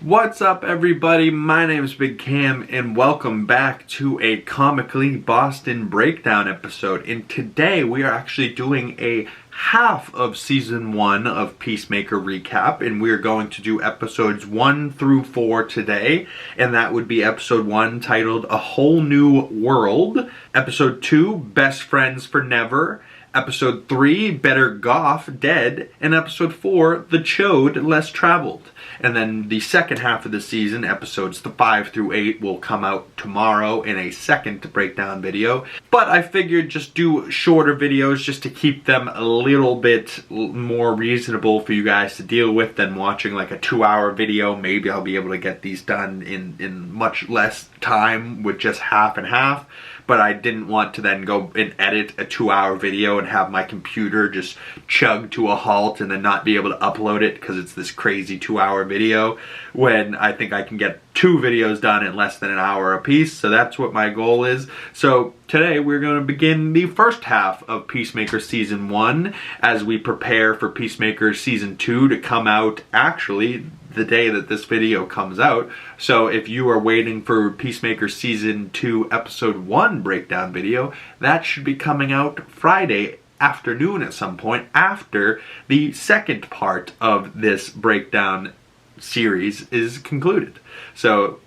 What's up, everybody? My name is Big Cam and welcome back to a Comically Boston breakdown episode. And today we are actually doing a half of season 1 of Peacemaker recap, and we're going to do episodes 1 through 4 today. And that would be episode 1 titled A Whole New World, episode 2 Best Friends for Never, episode 3 Better Goff Dead, and episode 4 The Choad Less Traveled. And then the second half of the season, episodes 5 through 8, will come out tomorrow in a second breakdown video. But I figured just do shorter videos just to keep them a little bit more reasonable for you guys to deal with than watching like a 2-hour video. Maybe I'll be able to get these done in much less time with just half and half. But I didn't want to then go and edit a 2-hour video and have my computer just chug to a halt and then not be able to upload it because it's this crazy 2-hour video, when I think I can get 2 videos done in less than an hour a piece. So that's what my goal is. So today we're going to begin the first half of Peacemaker Season 1 as we prepare for Peacemaker Season 2 to come out actually the day that this video comes out. So if you are waiting for Peacemaker Season 2 Episode 1 breakdown video, that should be coming out Friday afternoon at some point after the second part of this breakdown series is concluded. So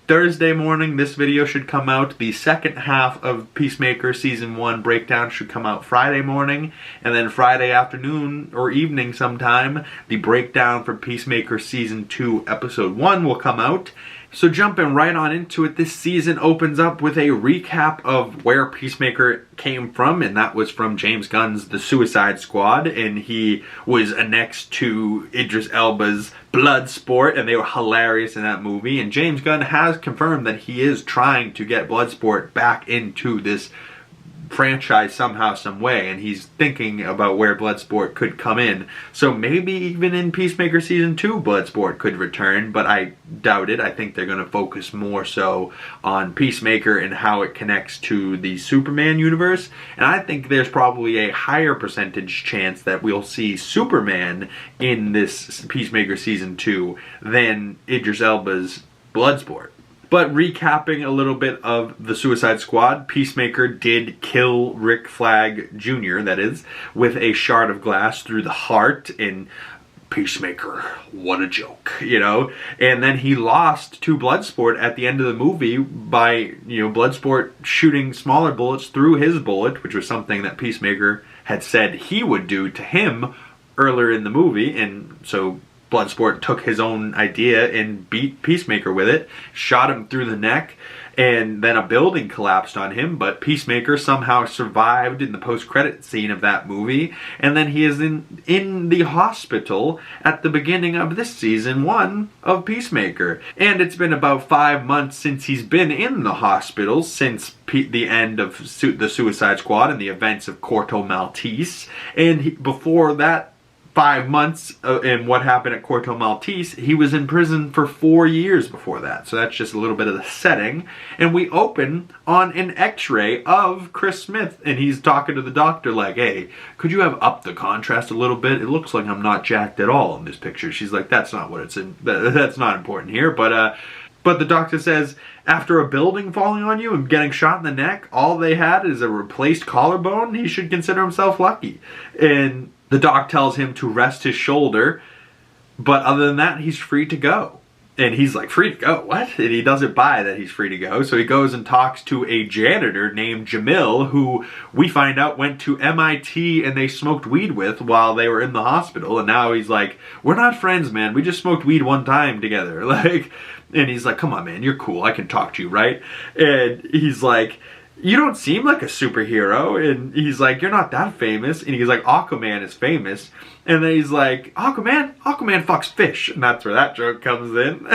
Thursday morning this video should come out. The second half of Peacemaker Season 1 breakdown should come out Friday morning, and then Friday afternoon or evening sometime the breakdown for Peacemaker Season 2 Episode 1 will come out. So jumping right on into it, this season opens up with a recap of where Peacemaker came from, and that was from James Gunn's The Suicide Squad, and he was annexed to Idris Elba's Bloodsport, and they were hilarious in that movie. And James Gunn has confirmed that he is trying to get Bloodsport back into this franchise somehow, some way, and he's thinking about where Bloodsport could come in. So maybe even in Peacemaker Season 2 Bloodsport could return, but I doubt it. I think they're going to focus more so on Peacemaker and how it connects to the Superman universe, and I think there's probably a higher percentage chance that we'll see Superman in this Peacemaker Season 2 than Idris Elba's Bloodsport. But recapping a little bit of the Suicide Squad, Peacemaker did kill Rick Flag Jr., that is, with a shard of glass through the heart. And Peacemaker, what a joke, you know? And then he lost to Bloodsport at the end of the movie by, Bloodsport shooting smaller bullets through his bullet, which was something that Peacemaker had said he would do to him earlier in the movie. And so Bloodsport took his own idea and beat Peacemaker with it, shot him through the neck, and then a building collapsed on him, but Peacemaker somehow survived in the post-credit scene of that movie, and then he is in the hospital at the beginning of this season 1 of Peacemaker. And it's been about 5 months since he's been in the hospital, since the end of the Suicide Squad and the events of Corto Maltese, and before that 5 months and what happened at Corto Maltese, he was in prison for 4 years before that. So that's just a little bit of the setting. And we open on an x-ray of Chris Smith, and he's talking to the doctor like, hey, could you have upped the contrast a little bit? It looks like I'm not jacked at all in this picture. She's like, that's not what it's in. That's not important here. But the doctor says, after a building falling on you and getting shot in the neck, all they had is a replaced collarbone. He should consider himself lucky. And the doc tells him to rest his shoulder, but other than that, he's free to go. And he's like, free to go? What? And he doesn't buy that he's free to go. So he goes and talks to a janitor named Jamil, who we find out went to MIT and they smoked weed with while they were in the hospital. And now he's like, we're not friends, man. We just smoked weed one time together. And he's like, come on, man, you're cool. I can talk to you, right? And he's like, you don't seem like a superhero. And he's like, you're not that famous. And he's like, Aquaman is famous. And then he's like, Aquaman fucks fish. And that's where that joke comes in.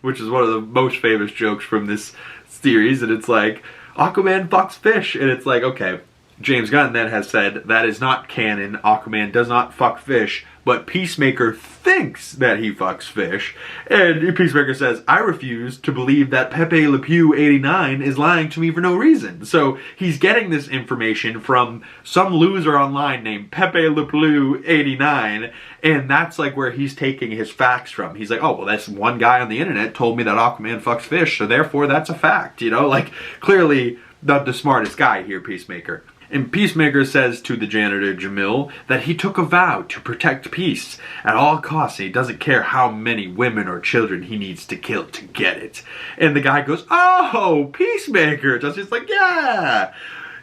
Which is one of the most famous jokes from this series. And it's like, Aquaman fucks fish. And it's like, okay, James Gunn then has said that is not canon. Aquaman does not fuck fish, but Peacemaker thinks that he fucks fish. And Peacemaker says, I refuse to believe that Pepe Le Pew 89 is lying to me for no reason. So he's getting this information from some loser online named Pepe Le Pew 89, and that's like where he's taking his facts from. He's like, oh, well, that's one guy on the internet told me that Aquaman fucks fish, so therefore that's a fact, you know? Like, clearly not the smartest guy here, Peacemaker. And Peacemaker says to the janitor, Jamil, that he took a vow to protect peace at all costs, and he doesn't care how many women or children he needs to kill to get it. And the guy goes, oh, Peacemaker. Justice's like, yeah,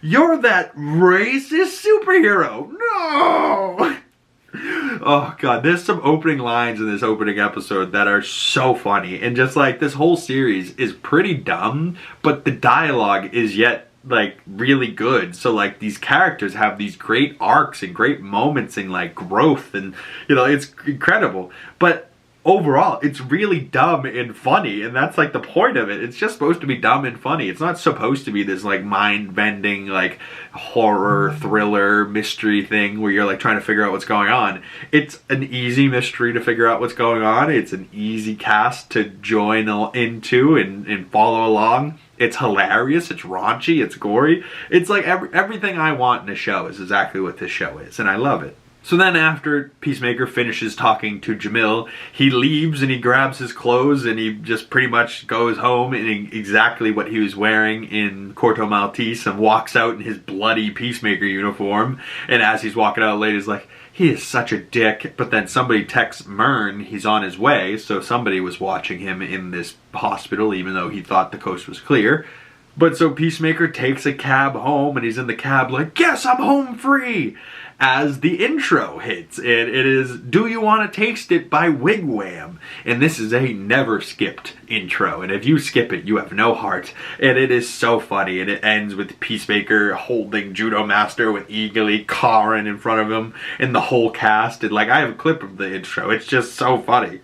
you're that racist superhero. No! Oh, God, there's some opening lines in this opening episode that are so funny. And just like this whole series is pretty dumb, but the dialogue is yet like really good. So like these characters have these great arcs and great moments and like growth, and you know, it's incredible. But overall it's really dumb and funny, and that's like the point of it. It's just supposed to be dumb and funny. It's not supposed to be this like mind-bending like horror thriller mystery thing where you're like trying to figure out what's going on. It's an easy mystery to figure out what's going on. It's an easy cast to join into and follow along. It's hilarious, it's raunchy, it's gory. It's like everything I want in a show is exactly what this show is, and I love it. So then after Peacemaker finishes talking to Jamil, he leaves and he grabs his clothes and he just pretty much goes home in exactly what he was wearing in Corto Maltese and walks out in his bloody Peacemaker uniform. And as he's walking out, a lady's like, he is such a dick. But then somebody texts Myrn he's on his way, so somebody was watching him in this hospital even though he thought the coast was clear. But so Peacemaker takes a cab home, and he's in the cab like, yes, I'm home free, as the intro hits. And it is Do You Want to Taste It by Wigwam. And this is a never skipped intro. And if you skip it, you have no heart. And it is so funny. And it ends with Peacemaker holding Judo Master with eagerly Karin in front of him and the whole cast. And like, I have a clip of the intro. It's just so funny.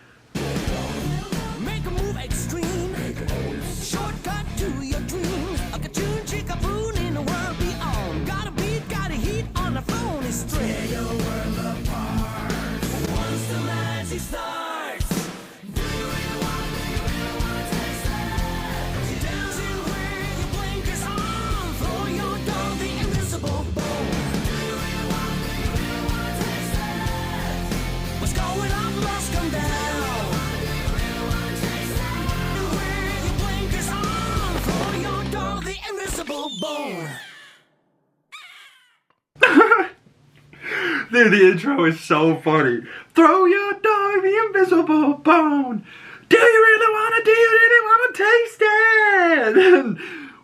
Dude, the intro is so funny. Throw your dog the invisible bone. Do you really want to taste it? And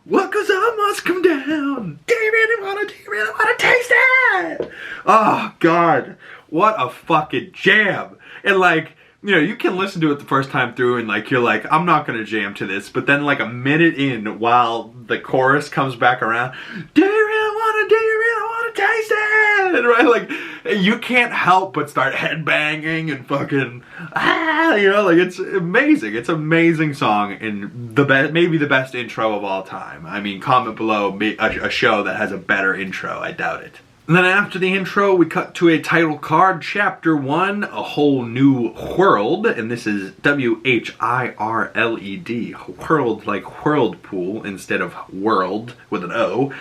what goes on must come down. Do you really want to taste it? Oh, God. What a fucking jam. And like, you know, you can listen to it the first time through and like, you're like, I'm not going to jam to this. But then like a minute in, while the chorus comes back around, do you really want to taste it? Right? Like, you can't help but start headbanging and fucking, you know, like it's amazing. It's an amazing song and maybe the best intro of all time. I mean, comment below a show that has a better intro. I doubt it. And then after the intro, we cut to a title card, Chapter 1, A Whole New Whirled, and this is W-H-I-R-L-E-D, Whirled like whirlpool instead of world with an O,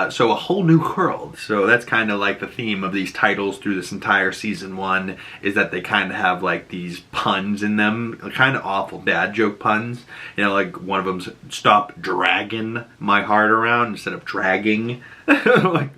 so A Whole New Whirled. So that's kind of like the theme of these titles through this entire season 1, is that they kind of have like these puns in them, kind of awful dad joke puns. You know, like one of them's stop dragging my heart around instead of dragging. Like,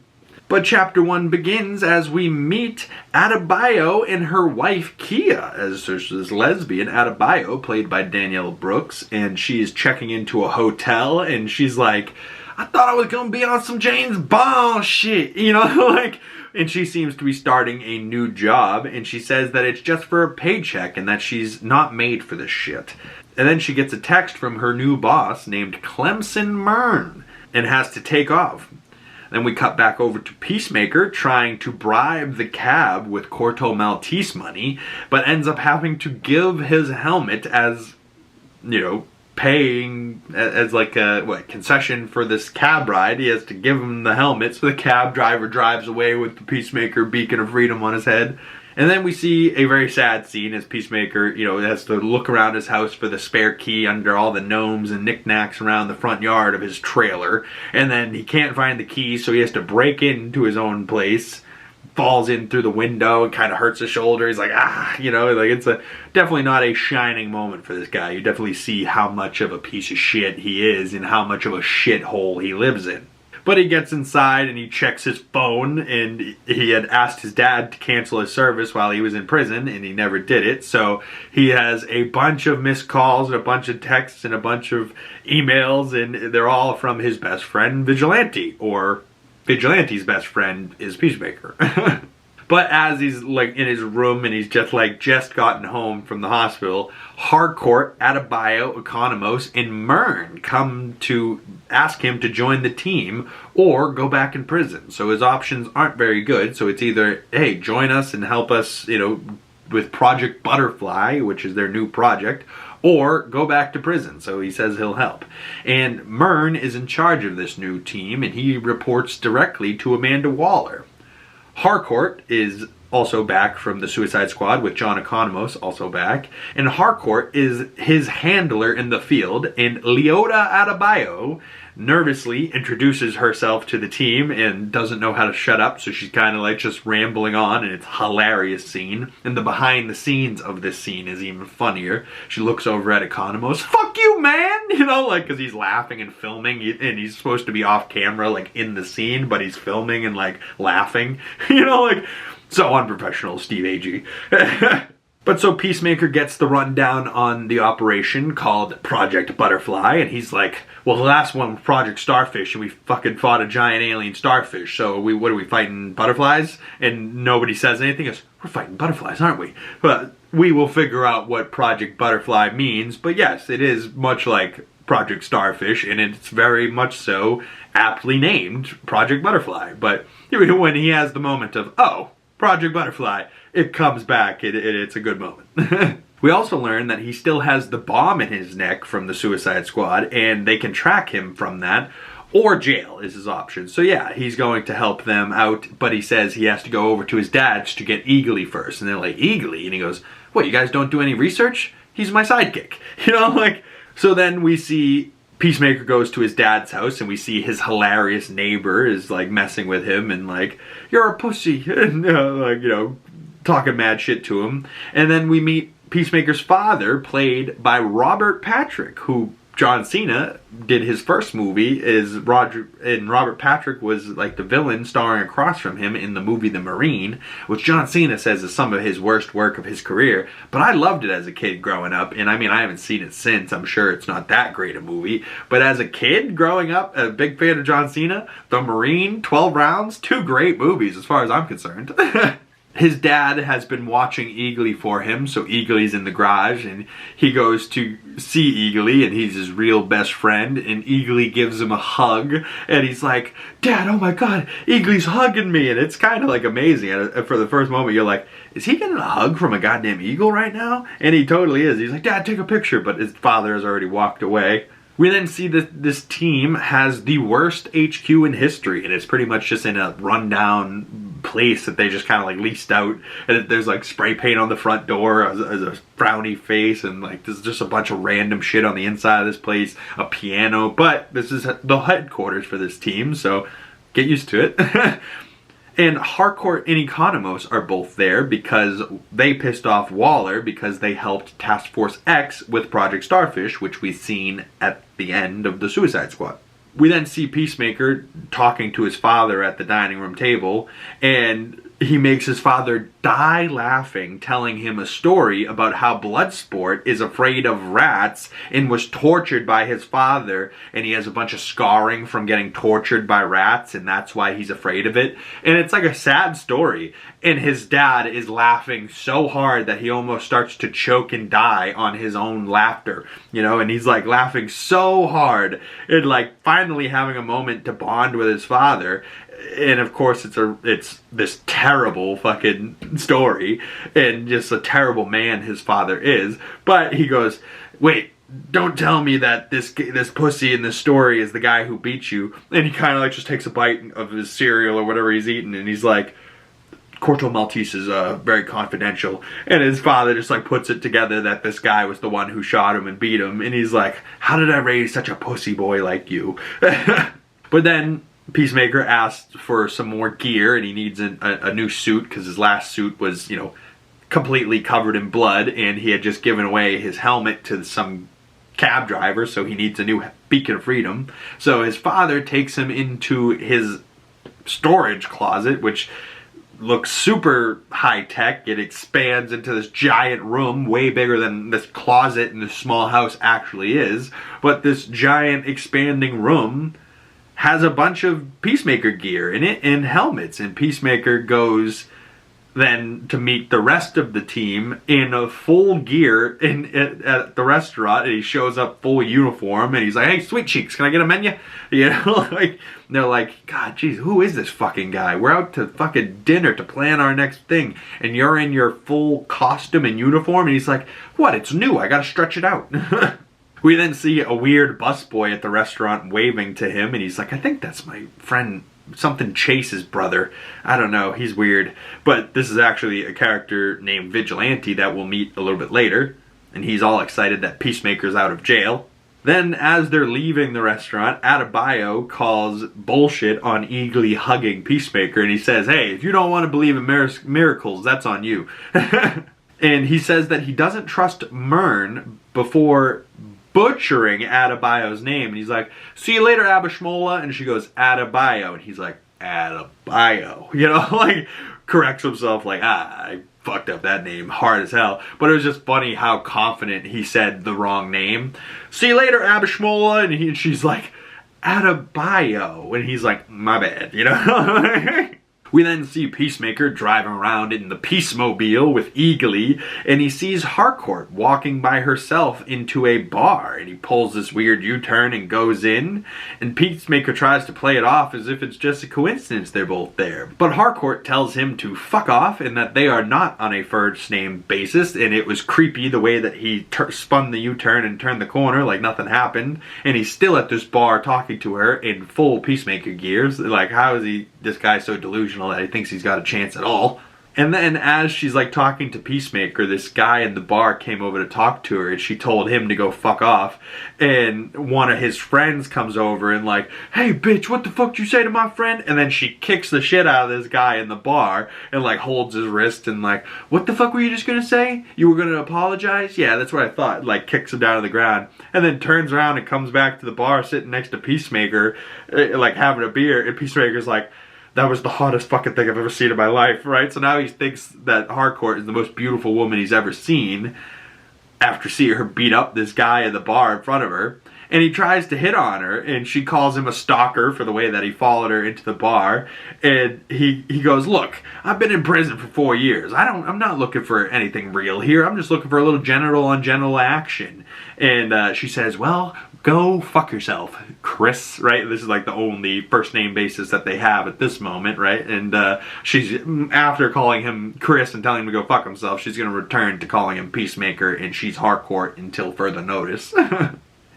but Chapter 1 begins as we meet Adebayo and her wife Kia, as this lesbian Adebayo, played by Danielle Brooks, and she's checking into a hotel, and she's like, I thought I was gonna be on some James Bond shit, you know, like, and she seems to be starting a new job, and she says that it's just for a paycheck and that she's not made for this shit. And then she gets a text from her new boss named Clemson Myrn and has to take off. Then we cut back over to Peacemaker trying to bribe the cab with Corto Maltese money, but ends up having to give his helmet as, you know, paying as like a concession for this cab ride. He has to give him the helmet, so the cab driver drives away with the Peacemaker beacon of freedom on his head. And then we see a very sad scene as Peacemaker, has to look around his house for the spare key under all the gnomes and knickknacks around the front yard of his trailer. And then he can't find the key, so he has to break into his own place. Falls in through the window and kind of hurts his shoulder. He's like, it's definitely not a shining moment for this guy. You definitely see how much of a piece of shit he is and how much of a shithole he lives in. But he gets inside and he checks his phone, and he had asked his dad to cancel his service while he was in prison, and he never did it. So he has a bunch of missed calls and a bunch of texts and a bunch of emails, and they're all from his best friend, Vigilante, or Vigilante's best friend is Peacemaker. But as he's like in his room and he's just gotten home from the hospital, Harcourt, Adebayo, Economos, and Myrn come to ask him to join the team or go back in prison. So his options aren't very good. So it's either, hey, join us and help us, with Project Butterfly, which is their new project, or go back to prison. So he says he'll help. And Myrn is in charge of this new team, and he reports directly to Amanda Waller. Harcourt is also back from the Suicide Squad with John Economos also back. And Harcourt is his handler in the field. And Leota Adebayo nervously introduces herself to the team and doesn't know how to shut up. So she's kind of like just rambling on, and it's a hilarious scene. And the behind the scenes of this scene is even funnier. She looks over at Economos. Fuck you, man! Because he's laughing and filming, and he's supposed to be off camera, like in the scene, but he's filming and like laughing. So unprofessional, Steve Agee. But so Peacemaker gets the rundown on the operation called Project Butterfly, and he's like, well, the last one was Project Starfish, and we fucking fought a giant alien starfish, so what are we fighting, butterflies? And nobody says anything. He goes, we're fighting butterflies, aren't we? But we will figure out what Project Butterfly means, but yes, it is much like Project Starfish, and it's very much so aptly named Project Butterfly. But when he has the moment of, oh, Project Butterfly, it comes back. It's a good moment. We also learn that he still has the bomb in his neck from the Suicide Squad, and they can track him from that, or jail is his option. So yeah, he's going to help them out, but he says he has to go over to his dad's to get Eagly first. And they're like, Eagly? And he goes, what, you guys don't do any research? He's my sidekick. So then we see Peacemaker goes to his dad's house, and we see his hilarious neighbor is like messing with him and like, you're a pussy, and talking mad shit to him. And then we meet Peacemaker's father, played by Robert Patrick, who John Cena did his first movie is Roger, and Robert Patrick was like the villain starring across from him in the movie The Marine, which John Cena says is some of his worst work of his career. But I loved it as a kid growing up, and I mean, I haven't seen it since. I'm sure it's not that great a movie, but as a kid growing up, a big fan of John Cena. The Marine, 12 Rounds, two great movies as far as I'm concerned. His dad has been watching Eagly for him, so Eagly's in the garage, and he goes to see Eagly, and he's his real best friend, and Eagly gives him a hug, and he's like, Dad, oh my god, Eagly's hugging me, and it's kind of like amazing. And for the first moment, you're like, is he getting a hug from a goddamn eagle right now? And he totally is. He's like, Dad, take a picture, but his father has already walked away. We then see that this team has the worst HQ in history, and it's pretty much just in a rundown place that they just kind of like leased out, and there's like spray paint on the front door as a frowny face, and like there's just a bunch of random shit on the inside of this place, a piano, but this is the headquarters for this team, so get used to it. And Harcourt and Economos are both there because they pissed off Waller because they helped Task Force X with Project Starfish, which we've seen at the end of the Suicide Squad. We then see Peacemaker talking to his father at the dining room table, and he makes his father die laughing, telling him a story about how Bloodsport is afraid of rats and was tortured by his father, and he has a bunch of scarring from getting tortured by rats, and that's why he's afraid of it. And it's like a sad story, and his dad is laughing so hard that he almost starts to choke and die on his own laughter, and he's like laughing so hard and like finally having a moment to bond with his father. And of course it's this terrible fucking story and just a terrible man his father is. But he goes, wait, don't tell me that this pussy in this story is the guy who beat you. And he kind of like just takes a bite of his cereal or whatever he's eating, and he's like, Corto Maltese is very confidential. And his father just like puts it together that this guy was the one who shot him and beat him. And he's like, how did I raise such a pussy boy like you? But then Peacemaker asks for some more gear, and he needs a new suit because his last suit was, you know, completely covered in blood, and he had just given away his helmet to some cab driver, so he needs a new beacon of freedom. So his father takes him into his storage closet, which looks super high-tech. It expands into this giant room, way bigger than this closet in this small house actually is. But this giant expanding room has a bunch of Peacemaker gear in it and helmets, and Peacemaker goes then to meet the rest of the team in a full gear at the restaurant, and he shows up full uniform, and he's like, hey, sweet cheeks, can I get a menu? You know, like, they're like, God, jeez, who is this fucking guy? We're out to fucking dinner to plan our next thing, and you're in your full costume and uniform, and he's like, what, it's new, I gotta stretch it out. We then see a weird busboy at the restaurant waving to him, and he's like, I think that's my friend something Chase's brother. I don't know, he's weird. But this is actually a character named Vigilante that we'll meet a little bit later. And he's all excited that Peacemaker's out of jail. Then, as they're leaving the restaurant, Adebayo calls bullshit on Eagly hugging Peacemaker, and he says, hey, if you don't want to believe in miracles, that's on you. And he says that he doesn't trust Myrn before butchering Adebayo's name. And he's like, see you later, Abishmola. And she goes, Adebayo. And he's like, Adebayo. You know, like, corrects himself like, I fucked up that name hard as hell. But it was just funny how confident he said the wrong name. See you later, Abishmola. And she's like, Adebayo. And he's like, my bad, you know? We then see Peacemaker driving around in the Peacemobile with Eagly, and he sees Harcourt walking by herself into a bar, and he pulls this weird U-turn and goes in, and Peacemaker tries to play it off as if it's just a coincidence they're both there. But Harcourt tells him to fuck off and that they are not on a first name basis, and it was creepy the way that he spun the U-turn and turned the corner like nothing happened, and he's still at this bar talking to her in full Peacemaker gears. Like, how is this guy so delusional that he thinks he's got a chance at all? And then as she's like talking to Peacemaker, this guy in the bar came over to talk to her, and she told him to go fuck off. And one of his friends comes over and like, hey bitch, what the fuck did you say to my friend? And then she kicks the shit out of this guy in the bar and like holds his wrist and like, what the fuck were you just gonna say? You were gonna apologize? Yeah, that's what I thought. Like, kicks him down to the ground and then turns around and comes back to the bar sitting next to Peacemaker, like having a beer, and Peacemaker's like, that was the hottest fucking thing I've ever seen in my life, right? So now he thinks that Harcourt is the most beautiful woman he's ever seen after seeing her beat up this guy in the bar in front of her. And he tries to hit on her, and she calls him a stalker for the way that he followed her into the bar. And he goes, look, I've been in prison for 4 years. I'm not looking for anything real here. I'm just looking for a little genital on genital action. And she says, well, go fuck yourself, Chris, right? This is like the only first name basis that they have at this moment, right? And she's, after calling him Chris and telling him to go fuck himself, she's going to return to calling him Peacemaker, and she's Harcourt until further notice.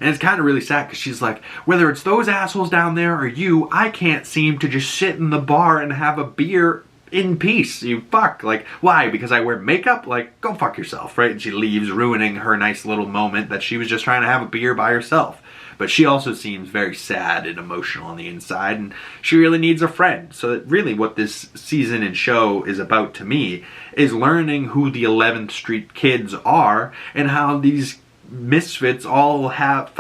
And it's kind of really sad because she's like, whether it's those assholes down there or you, I can't seem to just sit in the bar and have a beer in peace. You fuck. Like, why? Because I wear makeup? Like, go fuck yourself, right? And she leaves, ruining her nice little moment that she was just trying to have a beer by herself. But she also seems very sad and emotional on the inside, and she really needs a friend. So that really what this season and show is about to me is learning who the 11th Street kids are and how these misfits all have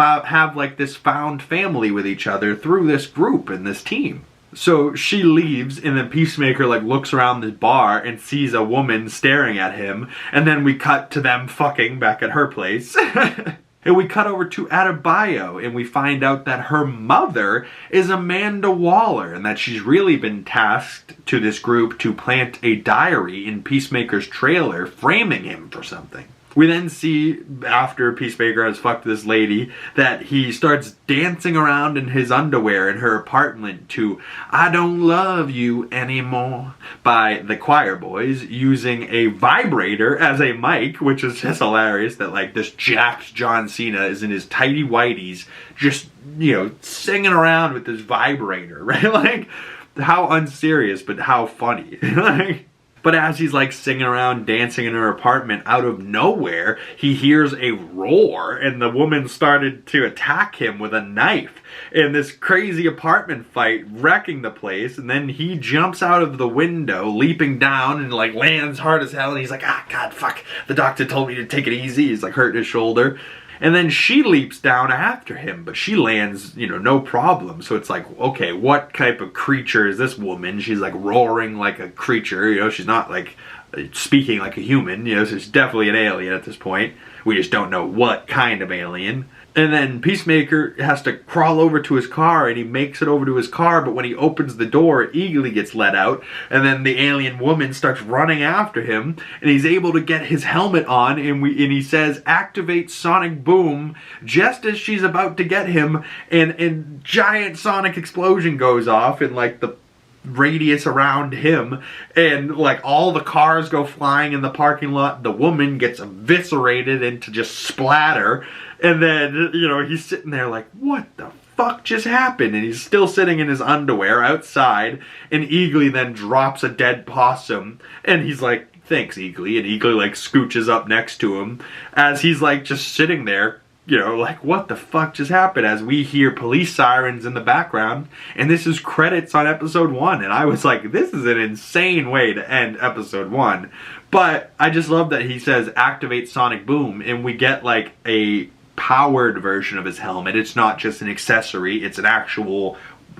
like this found family with each other through this group and this team. So she leaves, and then Peacemaker like looks around the bar and sees a woman staring at him, and then we cut to them fucking back at her place. And we cut over to Adebayo, and we find out that her mother is Amanda Waller, and that she's really been tasked to this group to plant a diary in Peacemaker's trailer, framing him for something. We then see, after Peacemaker has fucked this lady, that he starts dancing around in his underwear in her apartment to I Don't Love You Anymore by the Choir Boys, using a vibrator as a mic, which is just hilarious that like this jacked John Cena is in his tighty whities just, you know, singing around with this vibrator, right? Like, how unserious, but how funny. Like, but as he's like singing around, dancing in her apartment, out of nowhere, he hears a roar, and the woman started to attack him with a knife in this crazy apartment fight, wrecking the place. And then he jumps out of the window, leaping down, and like lands hard as hell. And he's like, ah, God, fuck, the doctor told me to take it easy. He's like hurting his shoulder. And then she leaps down after him, but she lands, you know, no problem. So it's like, okay, what type of creature is this woman? She's like roaring like a creature, you know, she's not like speaking like a human, you know, so she's definitely an alien at this point. We just don't know what kind of alien. And then Peacemaker has to crawl over to his car, and he makes it over to his car, but when he opens the door, Eagly gets let out, and then the alien woman starts running after him, and he's able to get his helmet on, and he says, activate sonic boom, just as she's about to get him, and giant sonic explosion goes off, and like the radius around him, and like all the cars go flying in the parking lot. The woman gets eviscerated into just splatter, and then, you know, he's sitting there like, what the fuck just happened? And he's still sitting in his underwear outside, and Eagly then drops a dead possum, and he's like, thanks, Eagly. And Eagly like scooches up next to him as he's like just sitting there, you know, like, what the fuck just happened? As we hear police sirens in the background, and this is credits on episode 1, and I was like, this is an insane way to end episode 1. But I just love that he says activate sonic boom, and we get like a powered version of his helmet. It's not just an accessory, it's an actual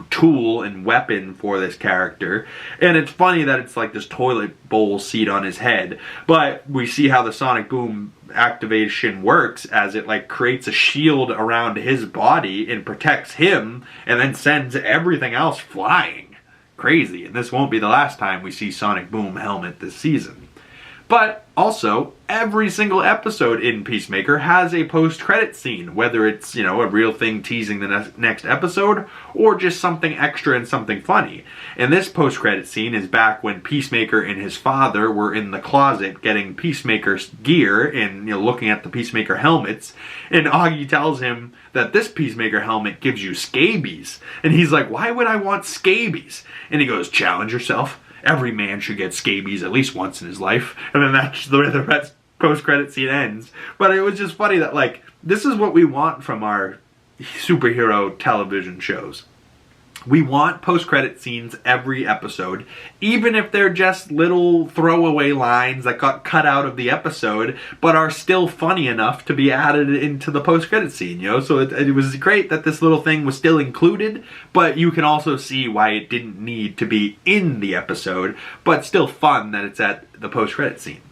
tool and weapon for this character. And it's funny that it's like this toilet bowl seat on his head, but we see how the sonic boom activation works, as it like creates a shield around his body and protects him, and then sends everything else flying. Crazy. And this won't be the last time we see sonic boom helmet this season. But also, every single episode in Peacemaker has a post-credit scene, whether it's, you know, a real thing teasing the next episode, or just something extra and something funny. And this post-credit scene is back when Peacemaker and his father were in the closet getting Peacemaker's gear and, you know, looking at the Peacemaker helmets, and Augie tells him that this Peacemaker helmet gives you scabies. And he's like, why would I want scabies? And he goes, challenge yourself. Every man should get scabies at least once in his life. And then that's the way the post-credit scene ends. But it was just funny that, like, this is what we want from our superhero television shows. We want post-credit scenes every episode, even if they're just little throwaway lines that got cut out of the episode, but are still funny enough to be added into the post-credit scene, you know? So it was great that this little thing was still included, but you can also see why it didn't need to be in the episode, but still fun that it's at the post-credit scene.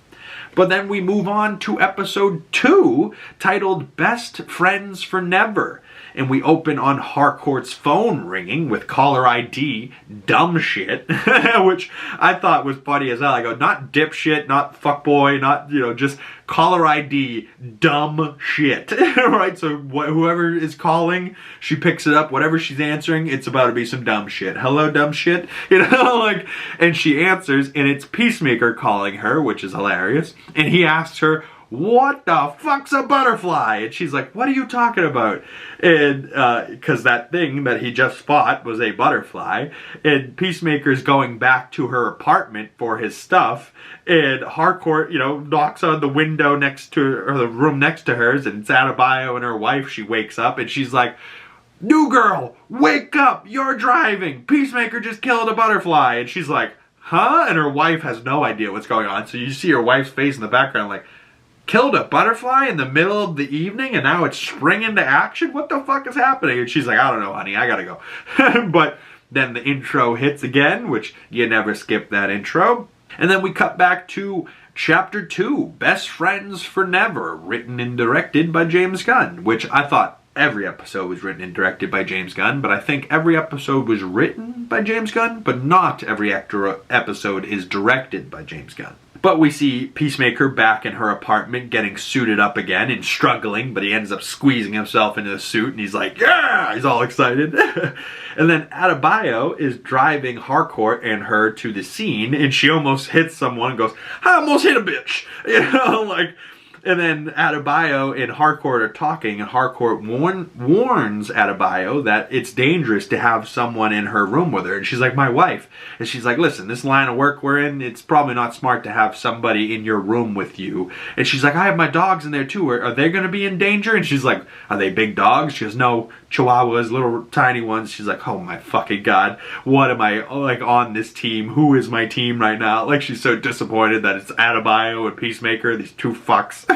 But then we move on to episode 2, titled Best Friends for Never. And we open on Harcourt's phone ringing with caller ID, dumb shit, which I thought was funny as hell. I go, not dipshit, not fuckboy, not, you know, just caller ID, dumb shit, right? So whoever is calling, she picks it up, whatever she's answering, it's about to be some dumb shit. Hello, dumb shit, you know, like, and she answers, and it's Peacemaker calling her, which is hilarious, and he asks her, what the fuck's a butterfly? And she's like, what are you talking about? And because that thing that he just fought was a butterfly, and Peacemaker's going back to her apartment for his stuff, and Harcourt, you know, knocks on the window next to her, or the room next to hers, and it's Adebayo and her wife. She wakes up, and she's like, new girl, wake up, you're driving, Peacemaker just killed a butterfly. And she's like, huh? And her wife has no idea what's going on, so you see her wife's face in the background like, killed a butterfly in the middle of the evening and now it's springing into action? What the fuck is happening? And she's like, I don't know, honey, I gotta go. But then the intro hits again, which you never skip that intro. And then we cut back to Chapter 2, Best Friends for Never, written and directed by James Gunn, which I thought every episode was written and directed by James Gunn, but I think every episode was written by James Gunn, but not every episode is directed by James Gunn. But we see Peacemaker back in her apartment getting suited up again and struggling, but he ends up squeezing himself into the suit and he's like, yeah! He's all excited. And then Adebayo is driving Harcourt and her to the scene and she almost hits someone and goes, I almost hit a bitch! You know, like... And then Adebayo and Harcourt are talking, and Harcourt warns Adebayo that it's dangerous to have someone in her room with her. And she's like, my wife. And she's like, listen, this line of work we're in, it's probably not smart to have somebody in your room with you. And she's like, I have my dogs in there too. Are they going to be in danger? And she's like, are they big dogs? She goes, no, Chihuahuas, little tiny ones. She's like, oh my fucking God. What am I, like, on this team? Who is my team right now? Like, she's so disappointed that it's Adebayo and Peacemaker, these two fucks.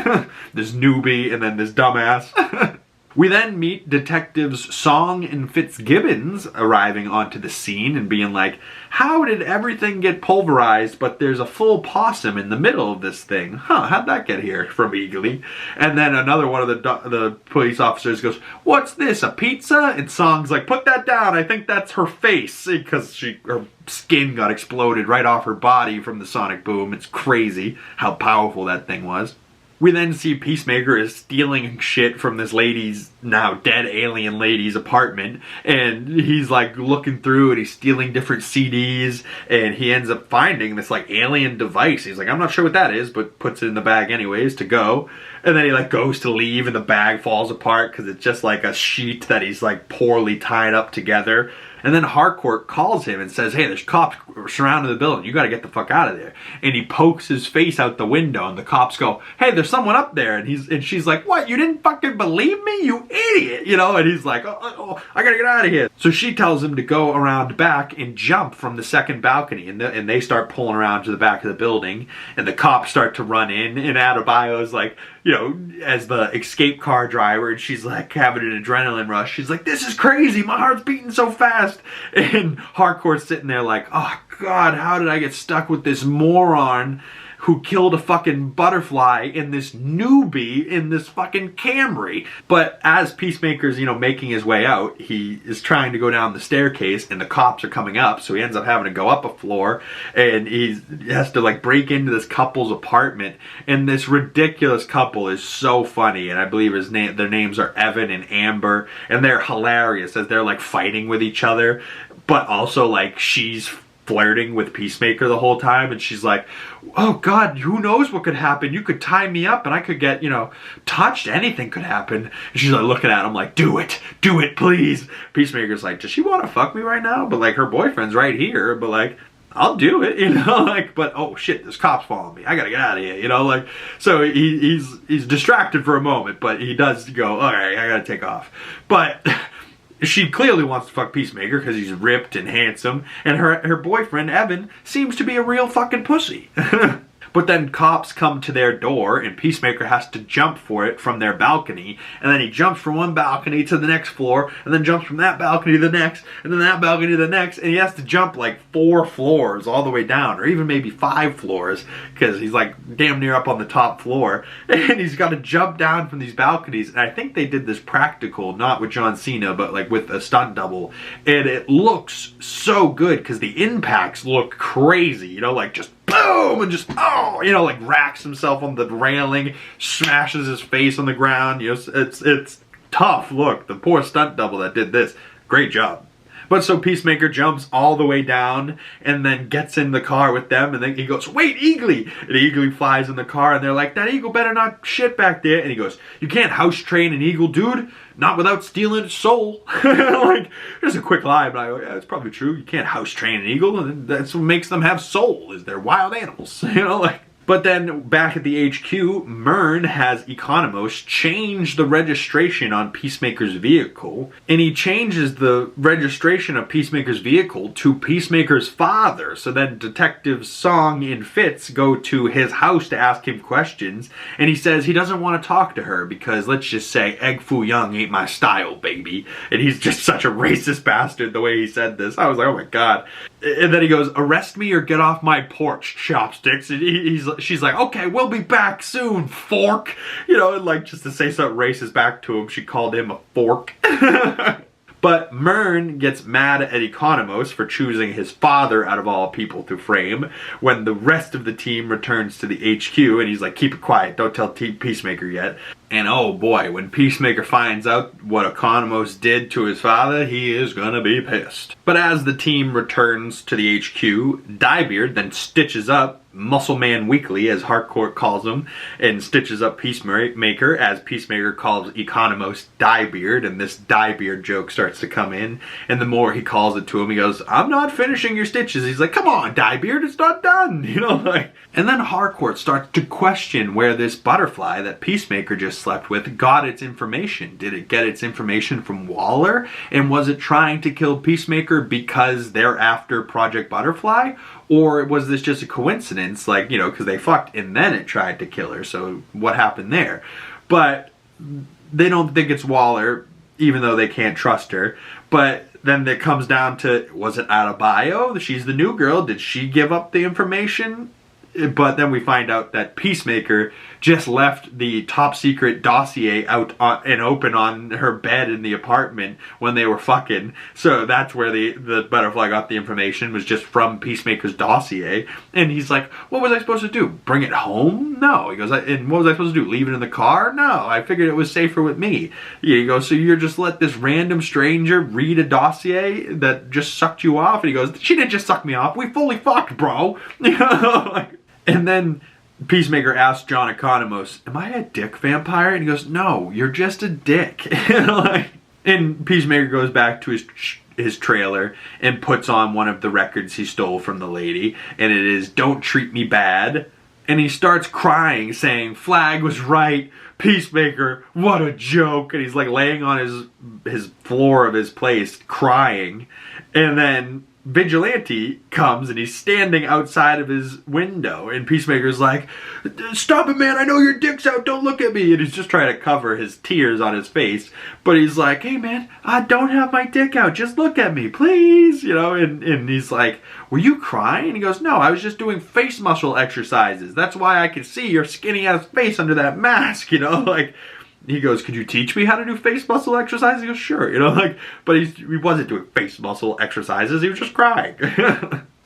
This newbie and then this dumbass. We then meet Detectives Song and Fitzgibbons arriving onto the scene and being like, how did everything get pulverized but there's a full possum in the middle of this thing? Huh, how'd that get here? From Eagly. And then another one of the police officers goes, what's this, a pizza? And Song's like, put that down, I think that's her face. Because her skin got exploded right off her body from the sonic boom. It's crazy how powerful that thing was. We then see Peacemaker is stealing shit from this lady's, now dead alien lady's apartment. And he's like looking through and he's stealing different CDs. And he ends up finding this like alien device. He's like, I'm not sure what that is, but puts it in the bag anyways to go. And then he like goes to leave and the bag falls apart because it's just like a sheet that he's like poorly tied up together. And then Harcourt calls him and says, hey, there's cops surrounding the building. You got to get the fuck out of there. And he pokes his face out the window and the cops go, hey, there's someone up there. And she's like, what? You didn't fucking believe me? You idiot. You know, and he's like, oh, I got to get out of here. So she tells him to go around back and jump from the second balcony. And they start pulling around to the back of the building. And the cops start to run in. And Adebayo's like, you know, as the escape car driver, and she's like having an adrenaline rush. She's like, this is crazy. My heart's beating so fast. And Harcourt's sitting there like, oh God, how did I get stuck with this moron who killed a fucking butterfly in this newbie in this fucking Camry? But as Peacemaker's, you know, making his way out, he is trying to go down the staircase and the cops are coming up, so he ends up having to go up a floor and he has to like break into this couple's apartment. And this ridiculous couple is so funny, and I believe their names are Evan and Amber, and they're hilarious as they're like fighting with each other, but also like she's flirting with Peacemaker the whole time, and she's like, oh God, who knows what could happen? You could tie me up and I could get, you know, touched. Anything could happen. And she's like looking at him like, do it, please. Peacemaker's like, does she want to fuck me right now? But like her boyfriend's right here, but like, I'll do it, you know, like, but oh shit, there's cops following me. I gotta get out of here, you know, like, so he's distracted for a moment, but he does go, all right, I gotta take off. But she clearly wants to fuck Peacemaker because he's ripped and handsome, and her boyfriend, Evan, seems to be a real fucking pussy. But then cops come to their door and Peacemaker has to jump for it from their balcony. And then he jumps from one balcony to the next floor and then jumps from that balcony to the next and then that balcony to the next. And he has to jump like 4 floors all the way down, or even maybe 5 floors, because he's like damn near up on the top floor. And he's got to jump down from these balconies. And I think they did this practical, not with John Cena, but like with a stunt double. And it looks so good because the impacts look crazy, you know, like just boom, and just, oh, you know, like racks himself on the railing, smashes his face on the ground. You know, it's tough. Look, the poor stunt double that did this, great job. But so Peacemaker jumps all the way down and then gets in the car with them, and then he goes, wait, Eagly! And Eagly flies in the car, and they're like, that eagle better not shit back there. And he goes, you can't house train an eagle, dude. Not without stealing its soul. Like, just a quick line, but I go, yeah, it's probably true. You can't house train an eagle, and that's what makes them have soul, is they're wild animals. You know, like. But then back at the HQ, Myrn has Economos change the registration on Peacemaker's vehicle, and he changes the registration of Peacemaker's vehicle to Peacemaker's father. So then Detectives Song and Fitz go to his house to ask him questions, and he says he doesn't want to talk to her because, let's just say, Egg Foo Young ain't my style, baby. And he's just such a racist bastard the way he said this. I was like, oh my God. And then he goes, arrest me or get off my porch, chopsticks. And she's like, okay, we'll be back soon, fork. You know, and like just to say something racist back to him, she called him a fork. But Myrn gets mad at Economos for choosing his father out of all people to frame when the rest of the team returns to the HQ, and he's like, keep it quiet, don't tell Peacemaker yet. And oh boy, when Peacemaker finds out what Economos did to his father, he is gonna be pissed. But as the team returns to the HQ, Diebeard then stitches up Muscle Man Weekly, as Harcourt calls him, and stitches up Peacemaker, as Peacemaker calls Economos Diebeard, and this Diebeard joke starts to come in, and the more he calls it to him, he goes, I'm not finishing your stitches. He's like, come on, Diebeard, it's not done, you know, like. And then Harcourt starts to question where this butterfly that Peacemaker just slept with got its information. Did it get its information from Waller? And was it trying to kill Peacemaker because they're after Project Butterfly? Or was this just a coincidence, like, you know, because they fucked and then it tried to kill her, so what happened there? But they don't think it's Waller, even though they can't trust her. But then it comes down to, was it Adebayo? She's the new girl. Did she give up the information? But then we find out that Peacemaker just left the top secret dossier out and open on her bed in the apartment when they were fucking. So that's where the butterfly got the information, was just from Peacemaker's dossier. And he's like, what was I supposed to do? Bring it home? No. He goes, and what was I supposed to do? Leave it in the car? No. I figured it was safer with me. He goes, so you're just let this random stranger read a dossier that just sucked you off? And he goes, she didn't just suck me off. We fully fucked, bro. You know, like. And then Peacemaker asks John Economos, am I a dick vampire? And he goes, no, you're just a dick. And Peacemaker goes back to his trailer and puts on one of the records he stole from the lady. And it is Don't Treat Me Bad. And he starts crying, saying, Flag was right. Peacemaker, what a joke. And he's like laying on his floor of his place crying. And then Vigilante comes and he's standing outside of his window, and Peacemaker's like, stop it, man, I know your dick's out, don't look at me. And he's just trying to cover his tears on his face, but he's like, hey man, I don't have my dick out, just look at me, please, you know. And he's like, were you crying? And he goes, no, I was just doing face muscle exercises, that's why I could see your skinny ass face under that mask, you know. Like, he goes, could you teach me how to do face muscle exercises? He goes, sure, you know, like, but he wasn't doing face muscle exercises, he was just crying.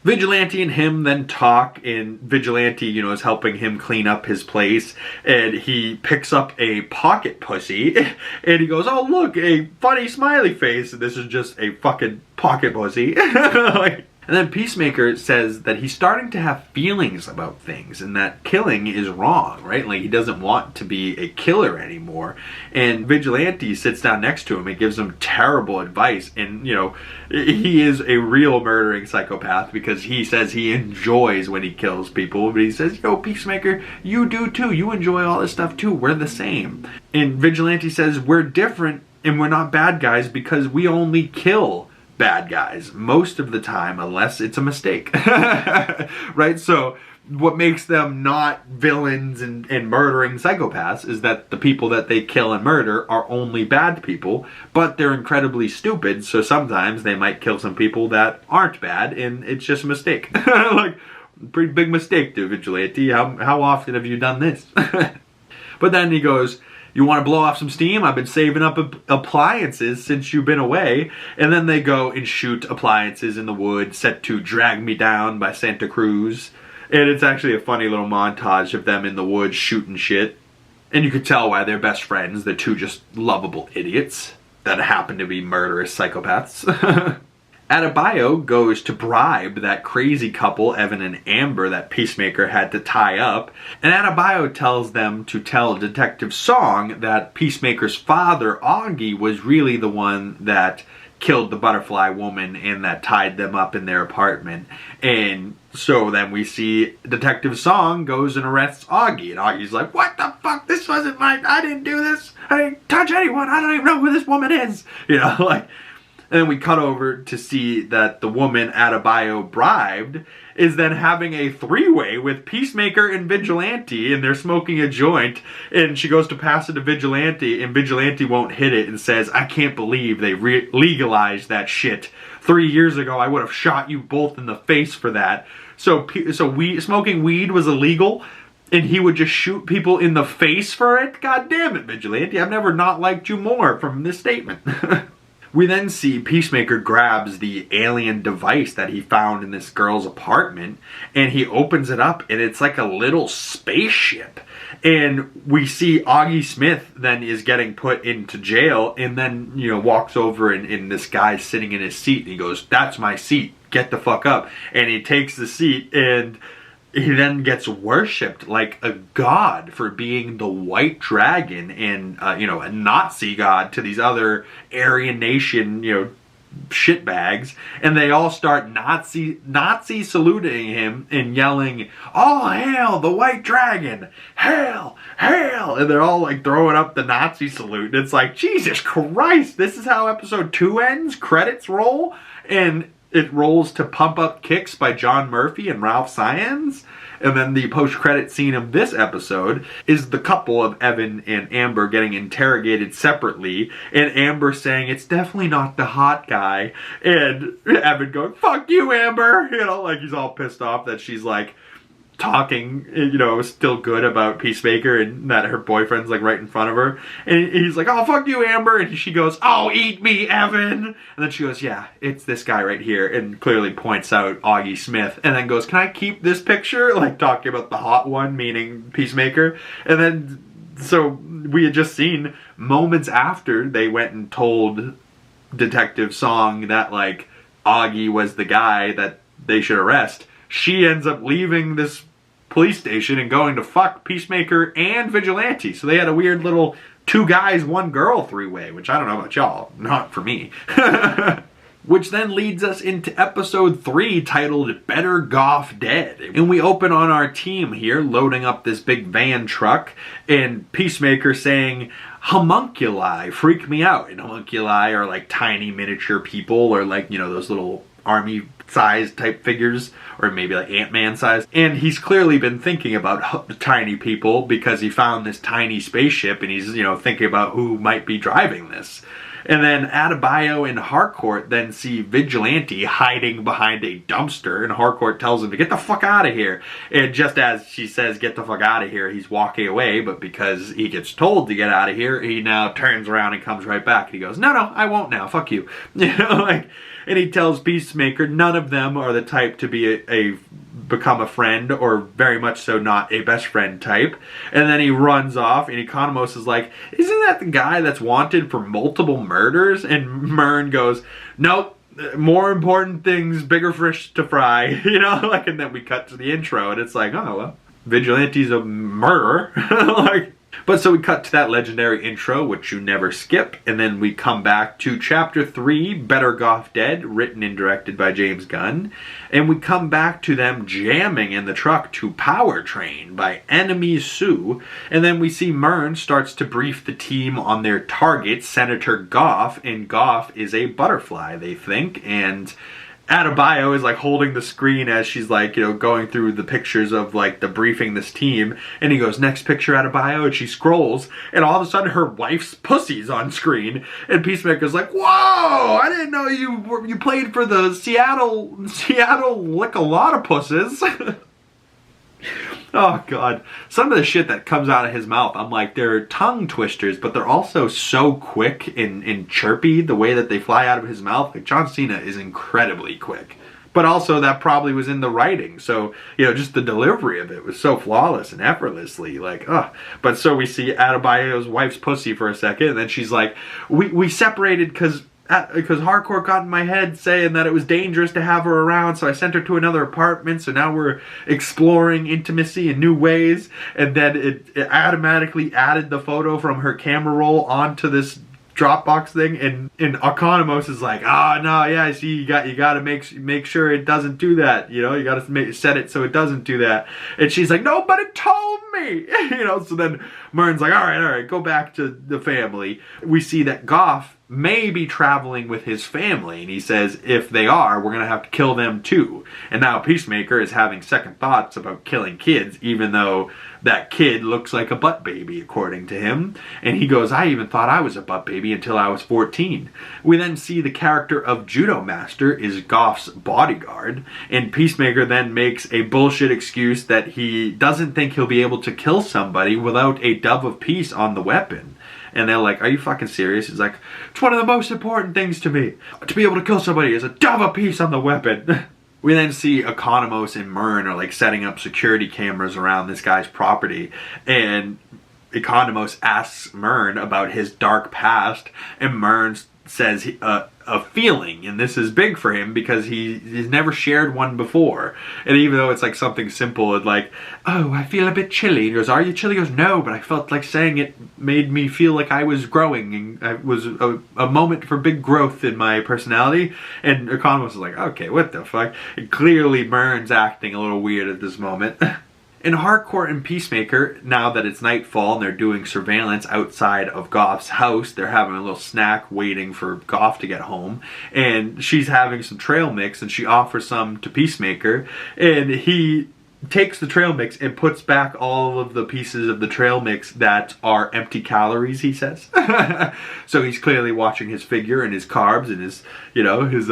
Vigilante and him then talk, and Vigilante, you know, is helping him clean up his place, and he picks up a pocket pussy, and he goes, oh look, a funny smiley face, and this is just a fucking pocket pussy. Like, and then Peacemaker says that he's starting to have feelings about things and that killing is wrong, right? Like, he doesn't want to be a killer anymore. And Vigilante sits down next to him and gives him terrible advice. And, you know, he is a real murdering psychopath because he says he enjoys when he kills people. But he says, yo, Peacemaker, you do too. You enjoy all this stuff too. We're the same. And Vigilante says, we're different and we're not bad guys because we only kill bad guys most of the time, unless it's a mistake. Right? So what makes them not villains and murdering psychopaths is that the people that they kill and murder are only bad people, but they're incredibly stupid, so sometimes they might kill some people that aren't bad, and it's just a mistake. Like, pretty big mistake, dude, Vigilante. How often have you done this? But then he goes, you want to blow off some steam? I've been saving up appliances since you've been away. And then they go and shoot appliances in the woods, set to Drag Me Down by Santa Cruz. And it's actually a funny little montage of them in the woods shooting shit. And you could tell why they're best friends. They're two just lovable idiots that happen to be murderous psychopaths. Adebayo goes to bribe that crazy couple, Evan and Amber, that Peacemaker had to tie up. And Adebayo tells them to tell Detective Song that Peacemaker's father, Augie, was really the one that killed the butterfly woman and that tied them up in their apartment. And so then we see Detective Song goes and arrests Augie. And Augie's like, what the fuck? This wasn't mine. I didn't do this. I didn't touch anyone. I don't even know who this woman is. You know, like... And then we cut over to see that the woman Adebayo bribed is then having a three-way with Peacemaker and Vigilante, and they're smoking a joint, and she goes to pass it to Vigilante, and Vigilante won't hit it and says, I can't believe they legalized that shit. 3 years ago, I would have shot you both in the face for that. So smoking weed was illegal, and he would just shoot people in the face for it? God damn it, Vigilante. I've never not liked you more from this statement. We then see Peacemaker grabs the alien device that he found in this girl's apartment, and he opens it up, and it's like a little spaceship. And we see Augie Smith then is getting put into jail, and then, you know, walks over, and this guy's sitting in his seat, and he goes, "That's my seat, get the fuck up." And he takes the seat, and he then gets worshipped like a god for being the white dragon and, you know, a Nazi god to these other Aryan nation, you know, shitbags. And they all start Nazi saluting him and yelling, "All hail the white dragon! Hail! Hail!" And they're all like throwing up the Nazi salute. And it's like, Jesus Christ, this is how episode 2 ends? Credits roll? And it rolls to Pump Up Kicks by John Murphy and Ralph Fiennes. And then the post-credit scene of this episode is the couple of Evan and Amber getting interrogated separately, and Amber saying, "It's definitely not the hot guy," and Evan going, "Fuck you, Amber," you know, like he's all pissed off that she's like talking, you know, still good about Peacemaker and that her boyfriend's like right in front of her. And he's like, "Oh, fuck you, Amber." And she goes, "Oh, eat me, Evan." And then she goes, "Yeah, it's this guy right here," and clearly points out Augie Smith. And then goes, "Can I keep this picture?" Like talking about the hot one, meaning Peacemaker. And then, so we had just seen moments after they went and told Detective Song that like Augie was the guy that they should arrest. She ends up leaving this police station and going to fuck Peacemaker and Vigilante. So they had a weird little 2 guys, 1 girl 3-way, which I don't know about y'all. Not for me. Which then leads us into episode 3 titled Better Goff Dead. And we open on our team here loading up this big van truck, and Peacemaker saying, "Homunculi freak me out." And homunculi are like tiny miniature people, or like, you know, those little army size type figures, or maybe like Ant-Man size. And he's clearly been thinking about tiny people because he found this tiny spaceship, and he's, you know, thinking about who might be driving this. And then Adebayo and Harcourt then see Vigilante hiding behind a dumpster, and Harcourt tells him to get the fuck out of here. And just as she says, "Get the fuck out of here," he's walking away, but because he gets told to get out of here, he now turns around and comes right back. And he goes, "No, I won't now, fuck you." You know, like, and he tells Peacemaker none of them are the type to be become a friend, or very much so not a best friend type. And then he runs off, and Economos is like, "Isn't that the guy that's wanted for multiple murders?" And Myrn goes, "Nope, more important things, bigger fish to fry." You know, like, and then we cut to the intro, and it's like, oh, well, Vigilante's a murderer. Like, but so we cut to that legendary intro, which you never skip, and then we come back to Chapter 3, Better Goff Dead, written and directed by James Gunn, and we come back to them jamming in the truck to Power Train by Enemy Sue, and then we see Myrn starts to brief the team on their target, Senator Goff, and Goff is a butterfly, they think, and Adebayo is like holding the screen as she's like, you know, going through the pictures of like the briefing this team, and he goes, "Next picture, Adebayo," and she scrolls, and all of a sudden her wife's pussy's on screen, and Peacemaker's like, "Whoa, I didn't know you played for the Seattle lick a lot of pusses." Oh, God. Some of the shit that comes out of his mouth, I'm like, they're tongue twisters, but they're also so quick and chirpy, the way that they fly out of his mouth. Like, John Cena is incredibly quick. But also, that probably was in the writing. So, you know, just the delivery of it was so flawless and effortlessly. Like, ugh. But so we see Adebayo's wife's pussy for a second, and then she's like, we separated because Harcourt got in my head saying that it was dangerous to have her around, so I sent her to another apartment, so now we're exploring intimacy in new ways. And then it automatically added the photo from her camera roll onto this Dropbox thing, and Economos is like, "Oh no, yeah, see, you got to make sure it doesn't do that, you know, you got to set it so it doesn't do that." And she's like, "No, but it told me." You know, so then Myrn's like, all right, go back to the family. We see that Goff may be traveling with his family, and he says, if they are, we're gonna have to kill them too. And now Peacemaker is having second thoughts about killing kids, even though that kid looks like a butt baby, according to him. And he goes, "I even thought I was a butt baby until I was 14. We then see the character of Judo Master is Goff's bodyguard, and Peacemaker then makes a bullshit excuse that he doesn't think he'll be able to kill somebody without a dove of peace on the weapon. And they're like, are you fucking serious? He's like, it's one of the most important things to me. To be able to kill somebody is a dove a piece on the weapon. We then see Economos and Myrn are like setting up security cameras around this guy's property, and Economos asks Myrn about his dark past, and Myrn says a feeling, and this is big for him because he's never shared one before. And even though it's like something simple, it's like, oh, I feel a bit chilly. He goes, are you chilly? He goes, no, but I felt like saying it made me feel like I was growing, and it was a moment for big growth in my personality. And Economos is like, okay, what the fuck? And clearly Myrn's acting a little weird at this moment. In Harcourt and Peacemaker, now that it's nightfall and they're doing surveillance outside of Goff's house, they're having a little snack waiting for Goff to get home. And she's having some trail mix and she offers some to Peacemaker. And he takes the trail mix and puts back all of the pieces of the trail mix that are empty calories, he says. So he's clearly watching his figure and his carbs and his, you know, his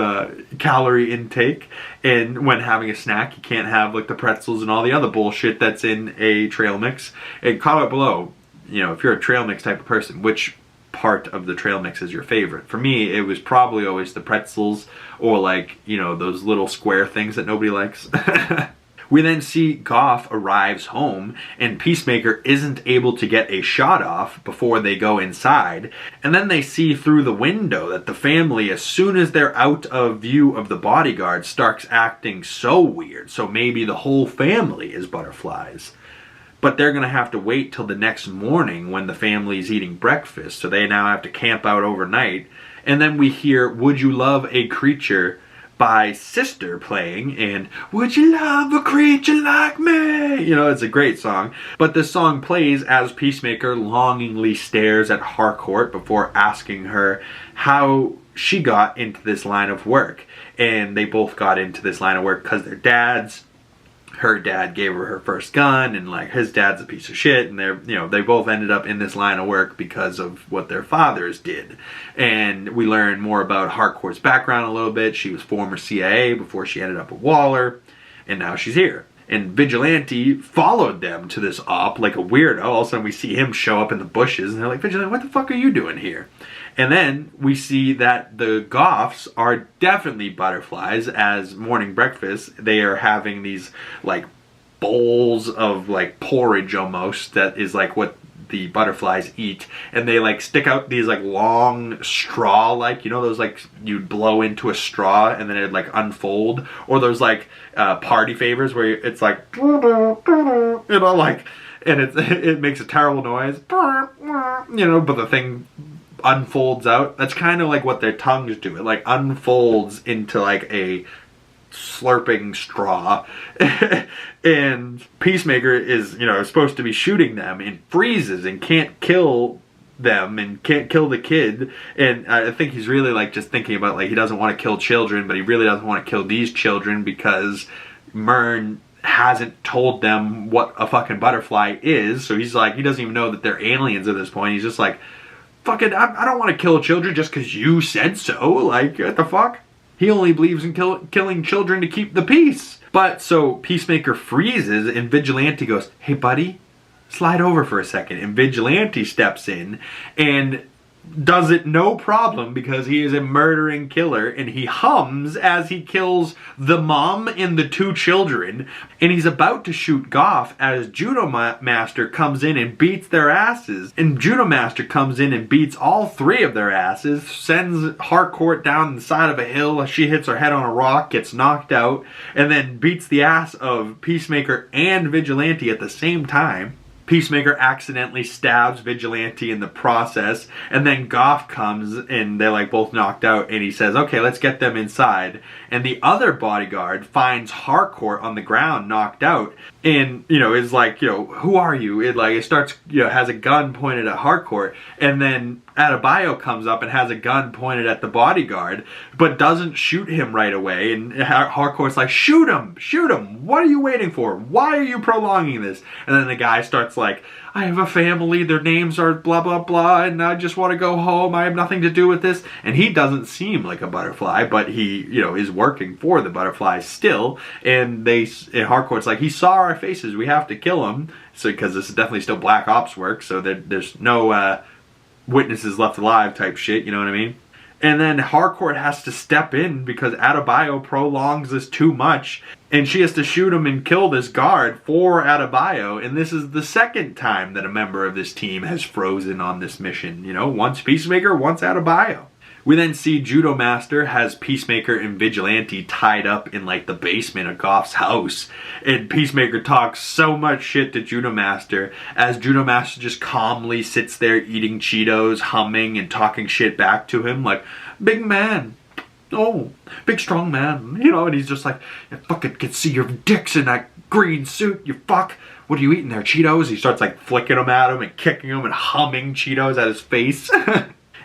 calorie intake. And when having a snack, you can't have like the pretzels and all the other bullshit that's in a trail mix. And comment below, you know, if you're a trail mix type of person, which part of the trail mix is your favorite? For me, it was probably always the pretzels, or like, you know, those little square things that nobody likes. We then see Goff arrives home and Peacemaker isn't able to get a shot off before they go inside. And then they see through the window that the family, as soon as they're out of view of the bodyguard, starts acting so weird. So maybe the whole family is butterflies. But they're going to have to wait till the next morning when the family's eating breakfast. So they now have to camp out overnight. And then we hear Would You Love a Creature by Sister playing, and would you love a creature like me? You know, it's a great song. But this song plays as Peacemaker longingly stares at Harcourt before asking her how she got into this line of work. And they both got into this line of work because their dads. Her dad gave her first gun, and like his dad's a piece of shit, and they're, you know, they both ended up in this line of work because of what their fathers did. And we learn more about Harcourt's background a little bit. She was former CIA before she ended up with Waller, and now she's here. And Vigilante followed them to this op like a weirdo. All of a sudden we see him show up in the bushes, and they're like, Vigilante, what the fuck are you doing here? And then we see that the Goffs are definitely butterflies. As morning breakfast, they are having these like bowls of like porridge almost, that is like what the butterflies eat, and they like stick out these like long straw, like, you know, those like you'd blow into a straw and then it'd like unfold, or those like party favors where it's like, you know, like, and it makes a terrible noise, you know, but the thing unfolds out. That's kind of like what their tongues do. It like unfolds into like a slurping straw. And Peacemaker is, you know, supposed to be shooting them and freezes and can't kill them and can't kill the kid. And I think he's really like just thinking about like he doesn't want to kill children, but he really doesn't want to kill these children because Myrn hasn't told them what a fucking butterfly is. So he's like, he doesn't even know that they're aliens at this point. He's just like, fucking, I don't want to kill children just because you said so. Like, what the fuck? He only believes in killing children to keep the peace. But so Peacemaker freezes and Vigilante goes, hey buddy, slide over for a second. And Vigilante steps in and does it no problem because he is a murdering killer, and he hums as he kills the mom and the two children. And he's about to shoot Goff as Judo Master comes in and beats their asses. And Judo Master comes in and beats all three of their asses, sends Harcourt down the side of a hill. She hits her head on a rock, gets knocked out, and then beats the ass of Peacemaker and Vigilante at the same time. Peacemaker accidentally stabs Vigilante in the process, and then Goff comes and they're like both knocked out, and he says, okay, let's get them inside. And the other bodyguard finds Harcourt on the ground knocked out, and, you know, is like, you know, who are you? It starts, you know, has a gun pointed at Harcourt, and then Adebayo comes up and has a gun pointed at the bodyguard, but doesn't shoot him right away. And Harcourt's like, shoot him! Shoot him! What are you waiting for? Why are you prolonging this? And then the guy starts like, I have a family, their names are blah blah blah, and I just want to go home, I have nothing to do with this. And he doesn't seem like a butterfly, but he, you know, is working for the butterflies still. And Harcourt's like, he saw our faces, we have to kill him. So, because this is definitely still Black Ops work, so there's no witnesses left alive type shit, you know what I mean? And then Harcourt has to step in because Adebayo prolongs this too much, and she has to shoot him and kill this guard for Adebayo. And this is the second time that a member of this team has frozen on this mission. You know, once Peacemaker, once Adebayo. We then see Judo Master has Peacemaker and Vigilante tied up in like the basement of Goff's house. And Peacemaker talks so much shit to Judo Master as Judo Master just calmly sits there eating Cheetos, humming and talking shit back to him like, big man. Oh, big strong man. You know, and he's just like, I fucking can see your dicks in that green suit, you fuck. What are you eating there, Cheetos? He starts like flicking them at him and kicking him and humming Cheetos at his face.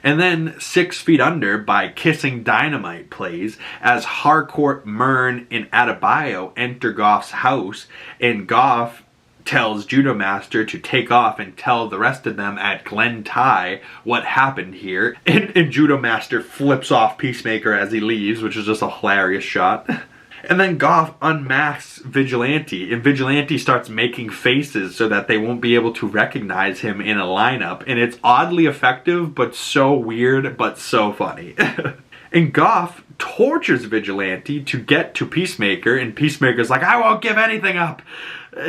And then 6 Feet Under by Kissing Dynamite plays as Harcourt, Myrn, and Adebayo enter Goff's house, and Goff tells Judo Master to take off and tell the rest of them at Glen Ty what happened here. And Judo Master flips off Peacemaker as he leaves, which is just a hilarious shot. And then Goff unmasks Vigilante, and Vigilante starts making faces so that they won't be able to recognize him in a lineup. And it's oddly effective, but so weird, but so funny. And Goff tortures Vigilante to get to Peacemaker, and Peacemaker's like, I won't give anything up.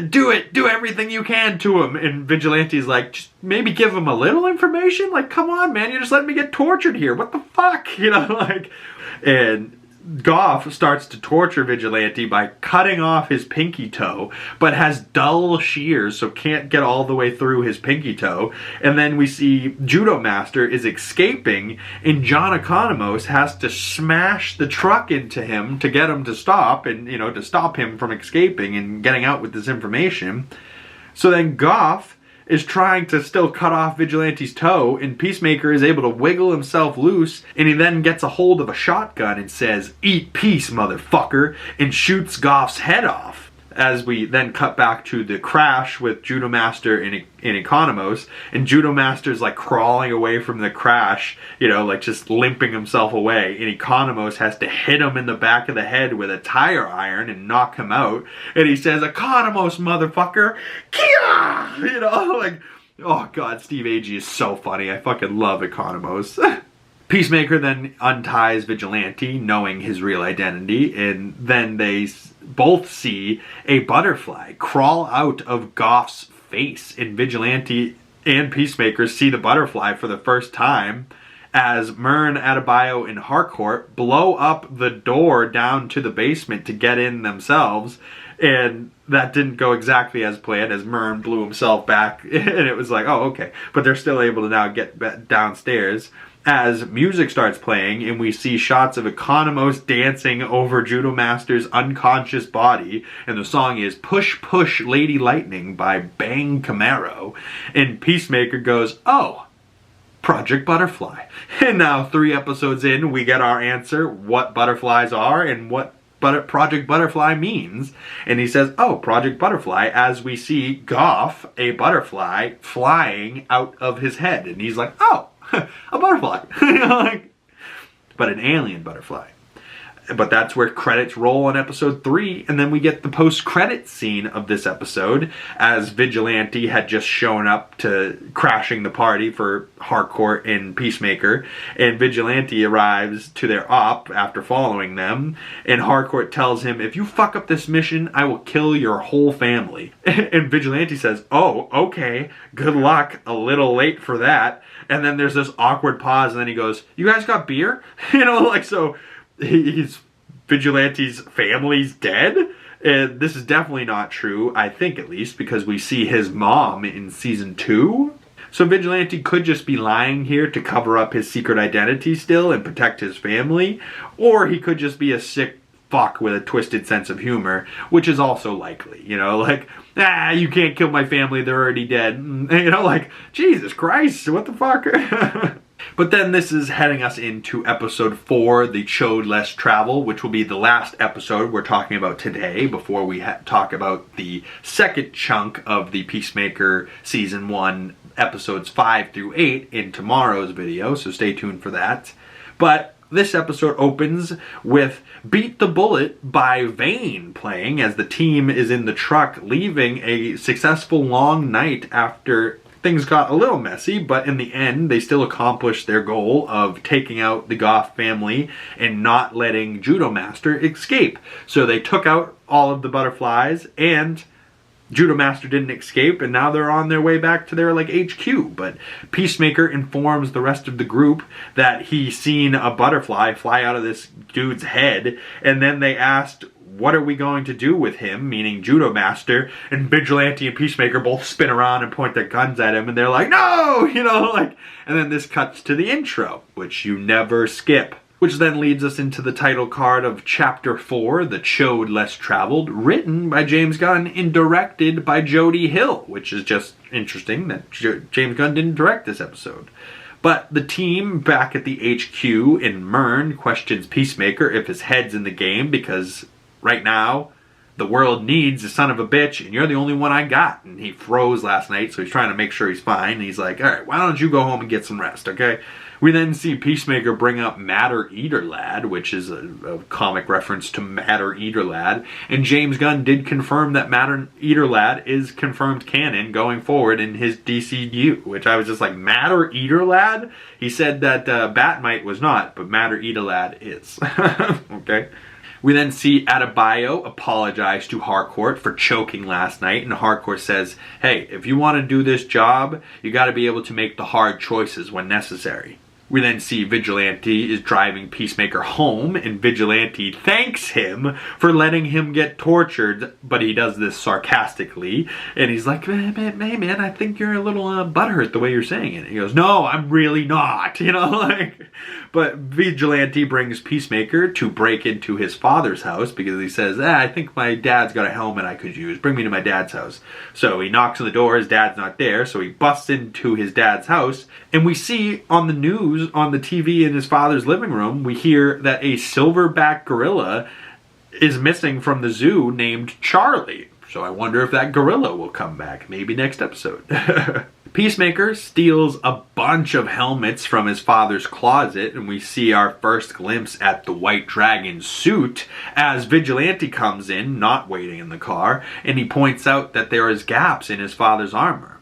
Do it. Do everything you can to him. And Vigilante's like, just maybe give him a little information? Like, come on, man, you're just letting me get tortured here. What the fuck? You know, like, and Goff starts to torture Vigilante by cutting off his pinky toe, but has dull shears, so can't get all the way through his pinky toe. And then we see Judo Master is escaping, and John Economos has to smash the truck into him to get him to stop, and, you know, to stop him from escaping and getting out with this information. So then Goff is trying to still cut off Vigilante's toe, and Peacemaker is able to wiggle himself loose, and he then gets a hold of a shotgun and says, eat peace, motherfucker, and shoots Goff's head off. As we then cut back to the crash with Judo Master and Economos, and Judo Master's like crawling away from the crash, you know, like just limping himself away, and Economos has to hit him in the back of the head with a tire iron and knock him out, and he says, Economos, motherfucker, Kia! You know, like, oh god, Steve Agee is so funny. I fucking love Economos. Peacemaker then unties Vigilante, knowing his real identity, and then they both see a butterfly crawl out of Goff's face, and Vigilante and Peacemaker see the butterfly for the first time as Myrn, Adebayo, and Harcourt blow up the door down to the basement to get in themselves, and that didn't go exactly as planned, as Myrn blew himself back, and it was like, oh, okay, but they're still able to now get downstairs. As music starts playing, and we see shots of Economos dancing over Judo Master's unconscious body, and the song is Push Push Lady Lightning by Bang Camaro, and Peacemaker goes, oh, Project Butterfly. And now 3 episodes in, we get our answer, what butterflies are and what Project Butterfly means. And he says, oh, Project Butterfly, as we see Goff, a butterfly, flying out of his head. And he's like, oh, a butterfly. Like, but an alien butterfly. But that's where credits roll on episode 3, and then we get the post-credit scene of this episode, as Vigilante had just shown up to crashing the party for Harcourt and Peacemaker, and Vigilante arrives to their op after following them, and Harcourt tells him, if you fuck up this mission, I will kill your whole family. And Vigilante says, oh, okay, good luck, a little late for that. And then there's this awkward pause, and then he goes, you guys got beer? You know, like, so he's Vigilante's family's dead, and this is definitely not true, I think, at least, because we see his mom in season 2. So Vigilante could just be lying here to cover up his secret identity still and protect his family, or he could just be a sick fuck with a twisted sense of humor, which is also likely, you know, like, you can't kill my family, they're already dead, you know, like, Jesus Christ, what the fuck? But then this is heading us into episode 4, the Choad Less Travel, which will be the last episode we're talking about today before we talk about the second chunk of the Peacemaker Season 1 episodes 5 through 8 in tomorrow's video, so stay tuned for that. But this episode opens with Beat the Bullet by Vane playing as the team is in the truck leaving a successful long night after things got a little messy, but in the end, they still accomplished their goal of taking out the Goff family and not letting Judo Master escape. So they took out all of the butterflies, and Judo Master didn't escape, and now they're on their way back to their, like, HQ. But Peacemaker informs the rest of the group that he's seen a butterfly fly out of this dude's head, and then they asked, what are we going to do with him, meaning Judo Master, and Vigilante and Peacemaker both spin around and point their guns at him, and they're like, no, you know, like, and then this cuts to the intro, which you never skip, which then leads us into the title card of Chapter 4, The Choad Less Traveled, written by James Gunn and directed by Jody Hill, which is just interesting that James Gunn didn't direct this episode. But the team back at the HQ in Myrn questions Peacemaker if his head's in the game, because right now, the world needs a son of a bitch, and you're the only one I got. And he froze last night, so he's trying to make sure he's fine. And he's like, all right, why don't you go home and get some rest, okay? We then see Peacemaker bring up Matter Eater Lad, which is a comic reference to Matter Eater Lad. And James Gunn did confirm that Matter Eater Lad is confirmed canon going forward in his DCU, which I was just like, Matter Eater Lad? He said that Batmite was not, but Matter Eater Lad is. Okay. We then see Adebayo apologize to Harcourt for choking last night, and Harcourt says, hey, if you want to do this job, you got to be able to make the hard choices when necessary. We then see Vigilante is driving Peacemaker home, and Vigilante thanks him for letting him get tortured, but he does this sarcastically, and he's like, hey man, I think you're a little butthurt the way you're saying it. And he goes, no, I'm really not, you know, like, but Vigilante brings Peacemaker to break into his father's house, because he says, I think my dad's got a helmet I could use, bring me to my dad's house. So he knocks on the door, his dad's not there, so he busts into his dad's house, and we see on the news, on the TV in his father's living room, we hear that a silverback gorilla is missing from the zoo named Charlie. So I wonder if that gorilla will come back, maybe next episode. Peacemaker steals a bunch of helmets from his father's closet, and we see our first glimpse at the White Dragon suit as Vigilante comes in, not waiting in the car, and he points out that there is gaps in his father's armor.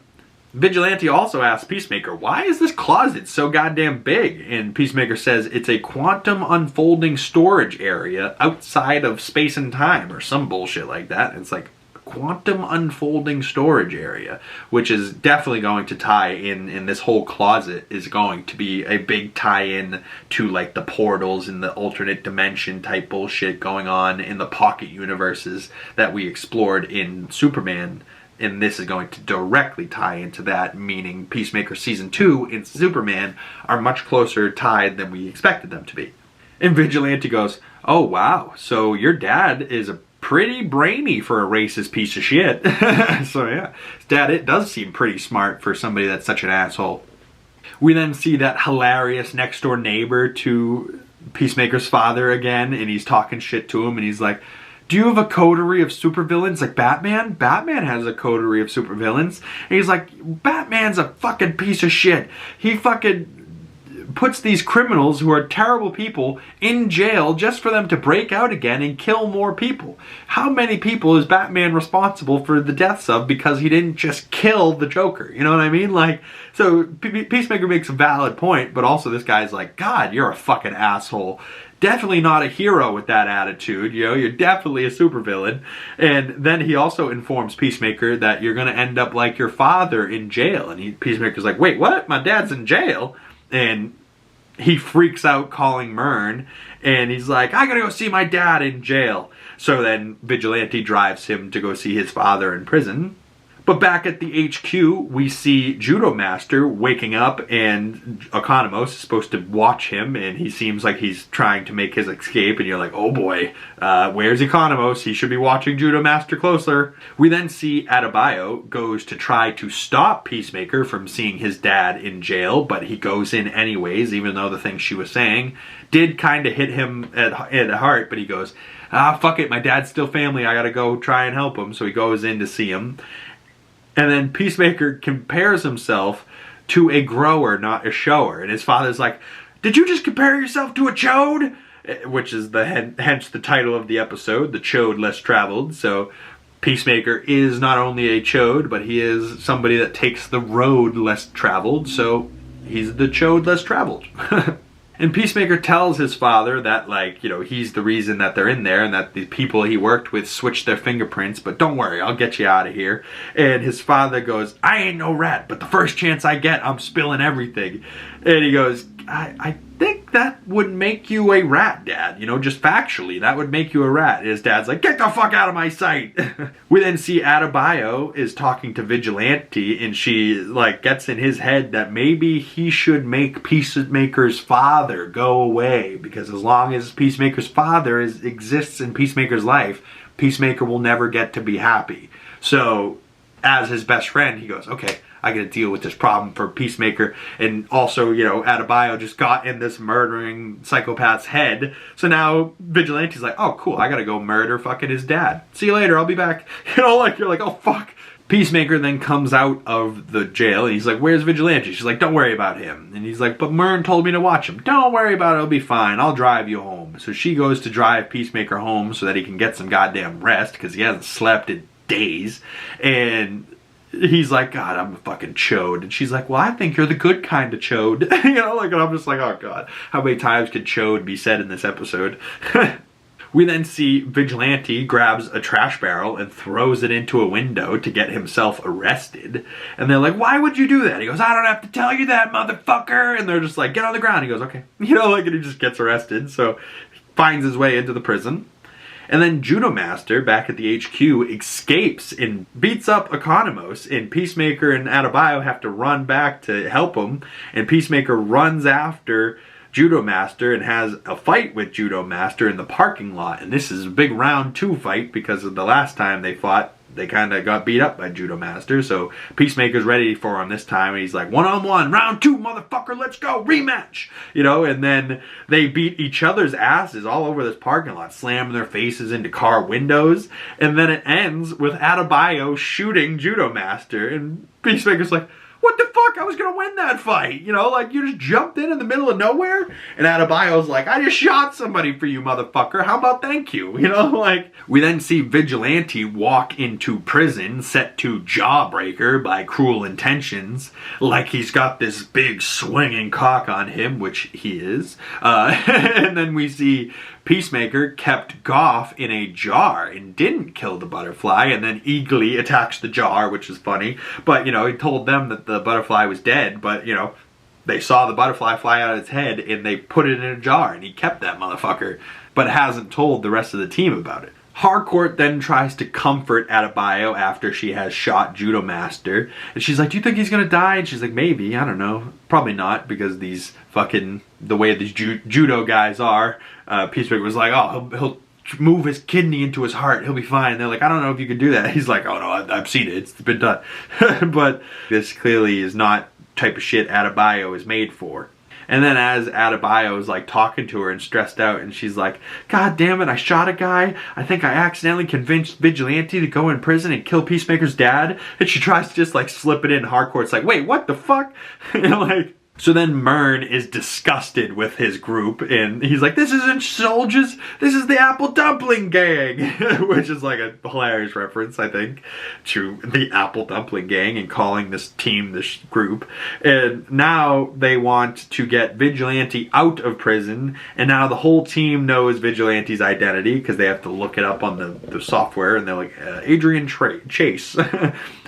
Vigilante also asks Peacemaker, why is this closet so goddamn big? And Peacemaker says it's a quantum unfolding storage area outside of space and time, or some bullshit like that. And it's like, quantum unfolding storage area, which is definitely going to tie in this whole closet is going to be a big tie-in to like the portals and the alternate dimension type bullshit going on in the pocket universes that we explored in Superman. And this is going to directly tie into that, meaning Peacemaker Season 2 and Superman are much closer tied than we expected them to be. And Vigilante goes, oh wow, so your dad is a pretty brainy for a racist piece of shit. So yeah, his dad, it does seem pretty smart for somebody that's such an asshole. We then see that hilarious next door neighbor to Peacemaker's father again, and he's talking shit to him, and he's like, do you have a coterie of supervillains like Batman? Batman has a coterie of supervillains. And he's like, Batman's a fucking piece of shit. He fucking puts these criminals who are terrible people in jail just for them to break out again and kill more people. How many people is Batman responsible for the deaths of because he didn't just kill the Joker? You know what I mean? Like, so Peacemaker makes a valid point, but also this guy's like, God, you're a fucking asshole. Definitely not a hero with that attitude, you know, you're definitely a supervillain. And then he also informs Peacemaker that you're going to end up like your father in jail. And Peacemaker's like, wait, what? My dad's in jail? And he freaks out calling Myrn, and he's like, I gotta go see my dad in jail. So then Vigilante drives him to go see his father in prison. But back at the HQ, we see Judo Master waking up, and Economos is supposed to watch him, and he seems like he's trying to make his escape, and you're like, oh boy, where's Economos? He should be watching Judo Master closer. We then see Adebayo goes to try to stop Peacemaker from seeing his dad in jail, but he goes in anyways, even though the things she was saying did kind of hit him at heart, but he goes, fuck it, my dad's still family, I gotta go try and help him. So he goes in to see him. And then Peacemaker compares himself to a grower, not a shower. And his father's like, did you just compare yourself to a Choad? Which is hence the title of the episode, The Choad Less Traveled. So Peacemaker is not only a Choad, but he is somebody that takes the road less traveled, so he's the Choad less traveled. And Peacemaker tells his father that, like, you know, he's the reason that they're in there and that the people he worked with switched their fingerprints, but don't worry, I'll get you out of here. And his father goes, I ain't no rat, but the first chance I get, I'm spilling everything. And he goes, I think that would make you a rat, Dad. You know, just factually, that would make you a rat. His dad's like, get the fuck out of my sight. We then see Adebayo is talking to Vigilante, and she, like, gets in his head that maybe he should make Peacemaker's father go away, because as long as Peacemaker's father exists in Peacemaker's life, Peacemaker will never get to be happy. So, as his best friend, he goes, okay, I gotta deal with this problem for Peacemaker. And also, you know, Adebayo just got in this murdering psychopath's head. So now Vigilante's like, oh cool, I gotta go murder fucking his dad. See you later, I'll be back. You know, like, you're like, oh fuck. Peacemaker then comes out of the jail and he's like, where's Vigilante? She's like, don't worry about him. And he's like, but Myrn told me to watch him. Don't worry about it, it'll be fine. I'll drive you home. So she goes to drive Peacemaker home so that he can get some goddamn rest because he hasn't slept in days. And he's like, God, I'm a fucking Choad. And she's like, well, I think you're the good kind of Choad. You know, like, and I'm just like, oh God, how many times could Choad be said in this episode? We then see Vigilante grabs a trash barrel and throws it into a window to get himself arrested. And they're like, why would you do that? He goes, I don't have to tell you that, motherfucker. And they're just like, get on the ground. He goes, okay. You know, like, and he just gets arrested. So he finds his way into the prison. And then Judo Master, back at the HQ, escapes and beats up Economos, and Peacemaker and Adebayo have to run back to help him, and Peacemaker runs after Judo Master and has a fight with Judo Master in the parking lot. And this is a big round 2 fight because of the last time they fought, they kind of got beat up by Judo Master. So Peacemaker's ready for him this time, and he's like, 1-on-1, round 2, motherfucker, let's go, rematch! You know, and then they beat each other's asses all over this parking lot, slamming their faces into car windows, and then it ends with Adebayo shooting Judo Master, and Peacemaker's like, what the fuck? I was gonna win that fight. You know, like, you just jumped in the middle of nowhere. And Adebayo's like, I just shot somebody for you, motherfucker. How about thank you? You know, like, we then see Vigilante walk into prison set to Jawbreaker by Cruel Intentions. Like he's got this big swinging cock on him, which he is. And then we see Peacemaker kept Goff in a jar and didn't kill the butterfly, and then eagerly attacks the jar, which is funny. But, you know, he told them that the butterfly was dead, but, you know, they saw the butterfly fly out of its head and they put it in a jar, and he kept that motherfucker, but hasn't told the rest of the team about it. Harcourt then tries to comfort Adebayo after she has shot Judo Master. And she's like, do you think he's gonna die? And she's like, maybe, I don't know. Probably not, because these fucking, the way these judo guys are. Peacemaker was like, oh, he'll move his kidney into his heart. He'll be fine. And they're like, I don't know if you can do that. He's like, oh no, I've seen it. It's been done. But this clearly is not type of shit Adebayo is made for. And then as Adebayo is like talking to her and stressed out, and she's like, God damn it, I shot a guy. I think I accidentally convinced Vigilante to go in prison and kill Peacemaker's dad. And she tries to just like slip it in. Harcourt's like, wait, what the fuck? And like, so then Myrn is disgusted with his group, and he's like, this isn't soldiers, this is the Apple Dumpling Gang, which is like a hilarious reference, I think, to the Apple Dumpling Gang and calling this team this group. And now they want to get Vigilante out of prison, and now the whole team knows Vigilante's identity because they have to look it up on the software, and they're like, Adrian Chase.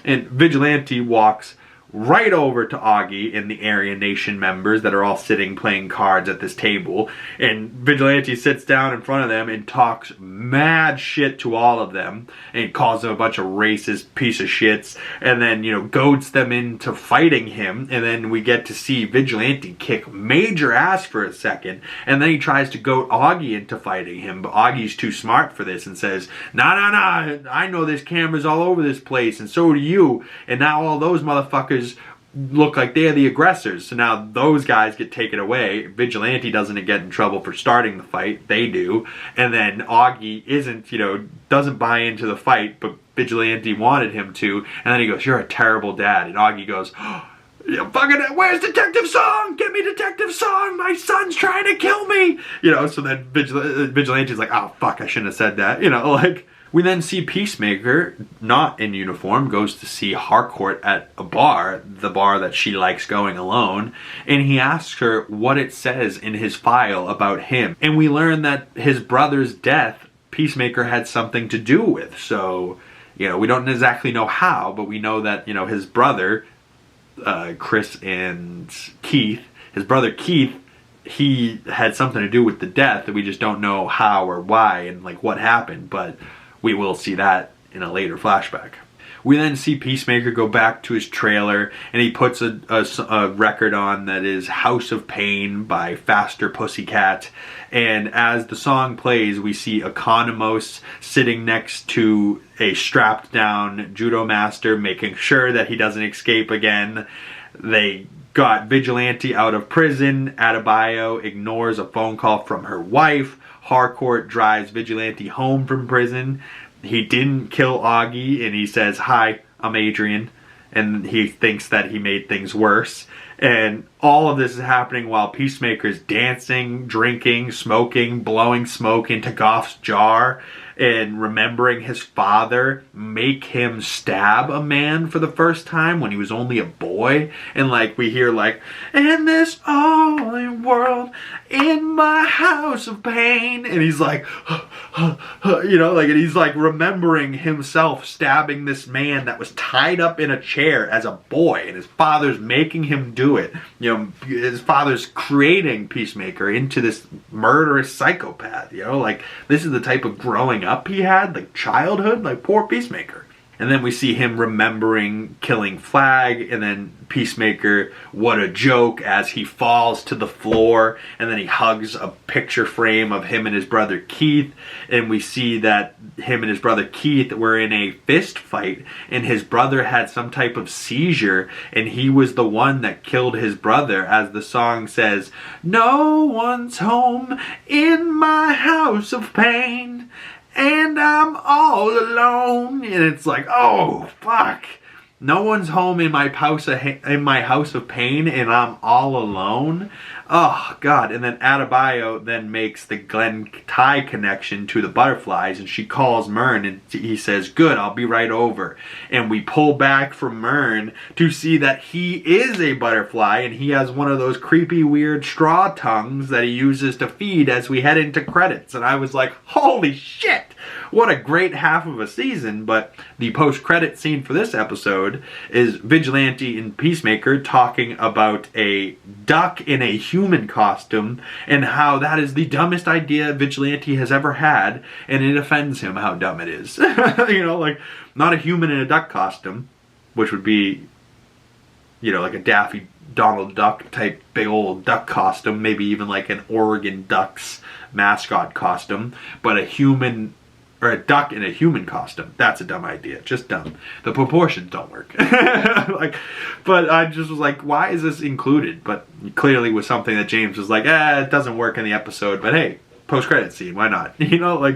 And Vigilante walks right over to Augie and the Aryan Nation members that are all sitting playing cards at this table, and Vigilante sits down in front of them and talks mad shit to all of them and calls them a bunch of racist piece of shits, and then, you know, goads them into fighting him. And then we get to see Vigilante kick major ass for a second, and then he tries to goad Augie into fighting him, but Augie's too smart for this and says, nah, I know there's cameras all over this place, and so do you, and now all those motherfuckers look like they're the aggressors. So now those guys get taken away. Vigilante doesn't get in trouble for starting the fight. They do. And then Augie isn't, you know, doesn't buy into the fight, but Vigilante wanted him to. And then he goes, you're a terrible dad. And Augie goes, oh, fucking, where's Detective Song? Get me Detective Song. My son's trying to kill me. You know, so then Vigilante's like, oh, fuck, I shouldn't have said that. You know, like, We then see Peacemaker, not in uniform, goes to see Harcourt at a bar, the bar that she likes going alone, and he asks her what it says in his file about him. And we learn that his brother's death, Peacemaker had something to do with. So, we don't exactly know how, but we know that, his brother, Chris and Keith, his brother Keith, he had something to do with the death, and we just don't know how or why and what happened, but we will see that in a later flashback. We then see Peacemaker go back to his trailer, and he puts a record on that is House of Pain by Faster Pussycat. And as the song plays, we see Economos sitting next to a strapped down judo master, making sure that he doesn't escape again. They got Vigilante out of prison. Adebayo ignores a phone call from her wife. Harcourt drives Vigilante home from prison. He didn't kill Augie, and he says, "Hi, I'm Adrian." And he thinks that he made things worse. And all of this is happening while Peacemaker's dancing, drinking, smoking, blowing smoke into Goff's jar, and remembering his father make him stab a man for the first time when he was only a boy. And we hear "In this only world, in my house of pain," and he's and he's remembering himself stabbing this man that was tied up in a chair as a boy, and his father's making him do it. His father's creating Peacemaker into this murderous psychopath. This is the type of growing up he had, childhood, poor Peacemaker. And then we see him remembering killing Flag, and then Peacemaker, what a joke, as he falls to the floor, and then he hugs a picture frame of him and his brother Keith, and we see that him and his brother Keith were in a fist fight, and his brother had some type of seizure, and he was the one that killed his brother, as the song says, "No one's home in my house of pain, and I'm all alone." And it's oh, fuck. No one's home in my house of pain, and I'm all alone. Oh, God. And then Adebayo then makes the Glen Ty connection to the butterflies, and she calls Myrn, and he says, "Good, I'll be right over." And we pull back from Myrn to see that he is a butterfly, and he has one of those creepy, weird straw tongues that he uses to feed as we head into credits. And I was like, holy shit! What a great half of a season. But the post-credit scene for this episode is Vigilante and Peacemaker talking about a duck in a human costume, and how that is the dumbest idea Vigilante has ever had, and it offends him how dumb it is. Not a human in a duck costume, which would be, a Daffy Donald Duck type big old duck costume, maybe even an Oregon Ducks mascot costume, but a human, or a duck in a human costume. That's a dumb idea. Just dumb. The proportions don't work. But I just was why is this included? But clearly was something that James was it doesn't work in the episode, but hey, post-credit scene, why not?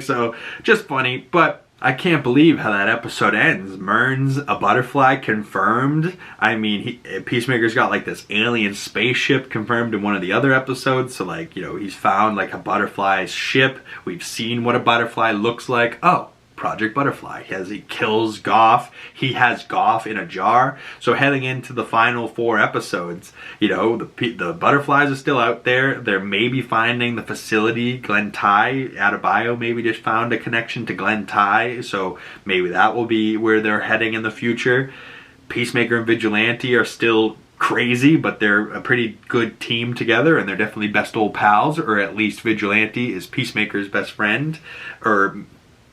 So just funny. But I can't believe how that episode ends. Myrn's a butterfly confirmed. I mean, Peacemaker's got this alien spaceship confirmed in one of the other episodes. So he's found a butterfly ship. We've seen what a butterfly looks like. Oh, Project Butterfly. He kills Goff. He has Goff in a jar. So heading into the final 4 episodes, the butterflies are still out there. They're maybe finding the facility, Glen Ty. Adebayo maybe just found a connection to Glen Ty. So maybe that will be where they're heading in the future. Peacemaker and Vigilante are still crazy, but they're a pretty good team together, and they're definitely best old pals, or at least Vigilante is Peacemaker's best friend, or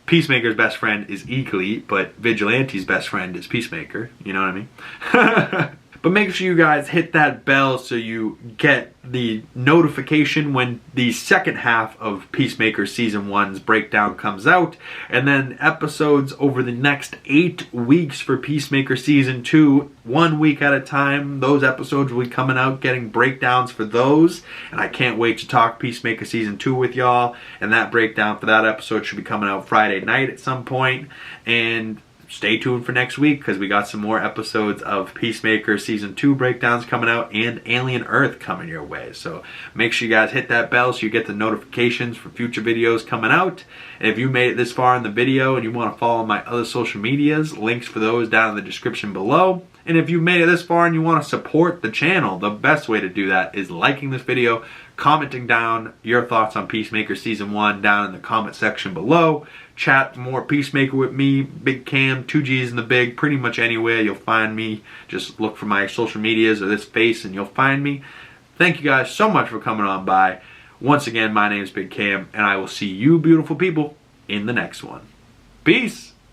Peacemaker's best friend is Eagly, but Vigilante's best friend is Peacemaker. You know what I mean? But make sure you guys hit that bell so you get the notification when the second half of Peacemaker Season 1's breakdown comes out. And then episodes over the next 8 weeks for Peacemaker Season 2, 1 week at a time. Those episodes will be coming out, getting breakdowns for those. And I can't wait to talk Peacemaker Season 2 with y'all. And that breakdown for that episode should be coming out Friday night at some point. And stay tuned for next week because we got some more episodes of Peacemaker Season 2 breakdowns coming out and Alien Earth coming your way. So make sure you guys hit that bell so you get the notifications for future videos coming out. And if you made it this far in the video and you want to follow my other social medias, links for those down in the description below. And if you've made it this far and you want to support the channel, the best way to do that is liking this video, commenting down your thoughts on Peacemaker Season 1 down in the comment section below. Chat more Peacemaker with me, Big Cam, 2G's in the Big, pretty much anywhere you'll find me. Just look for my social medias or this face and you'll find me. Thank you guys so much for coming on by. Once again, my name is Big Cam, and I will see you beautiful people in the next one. Peace!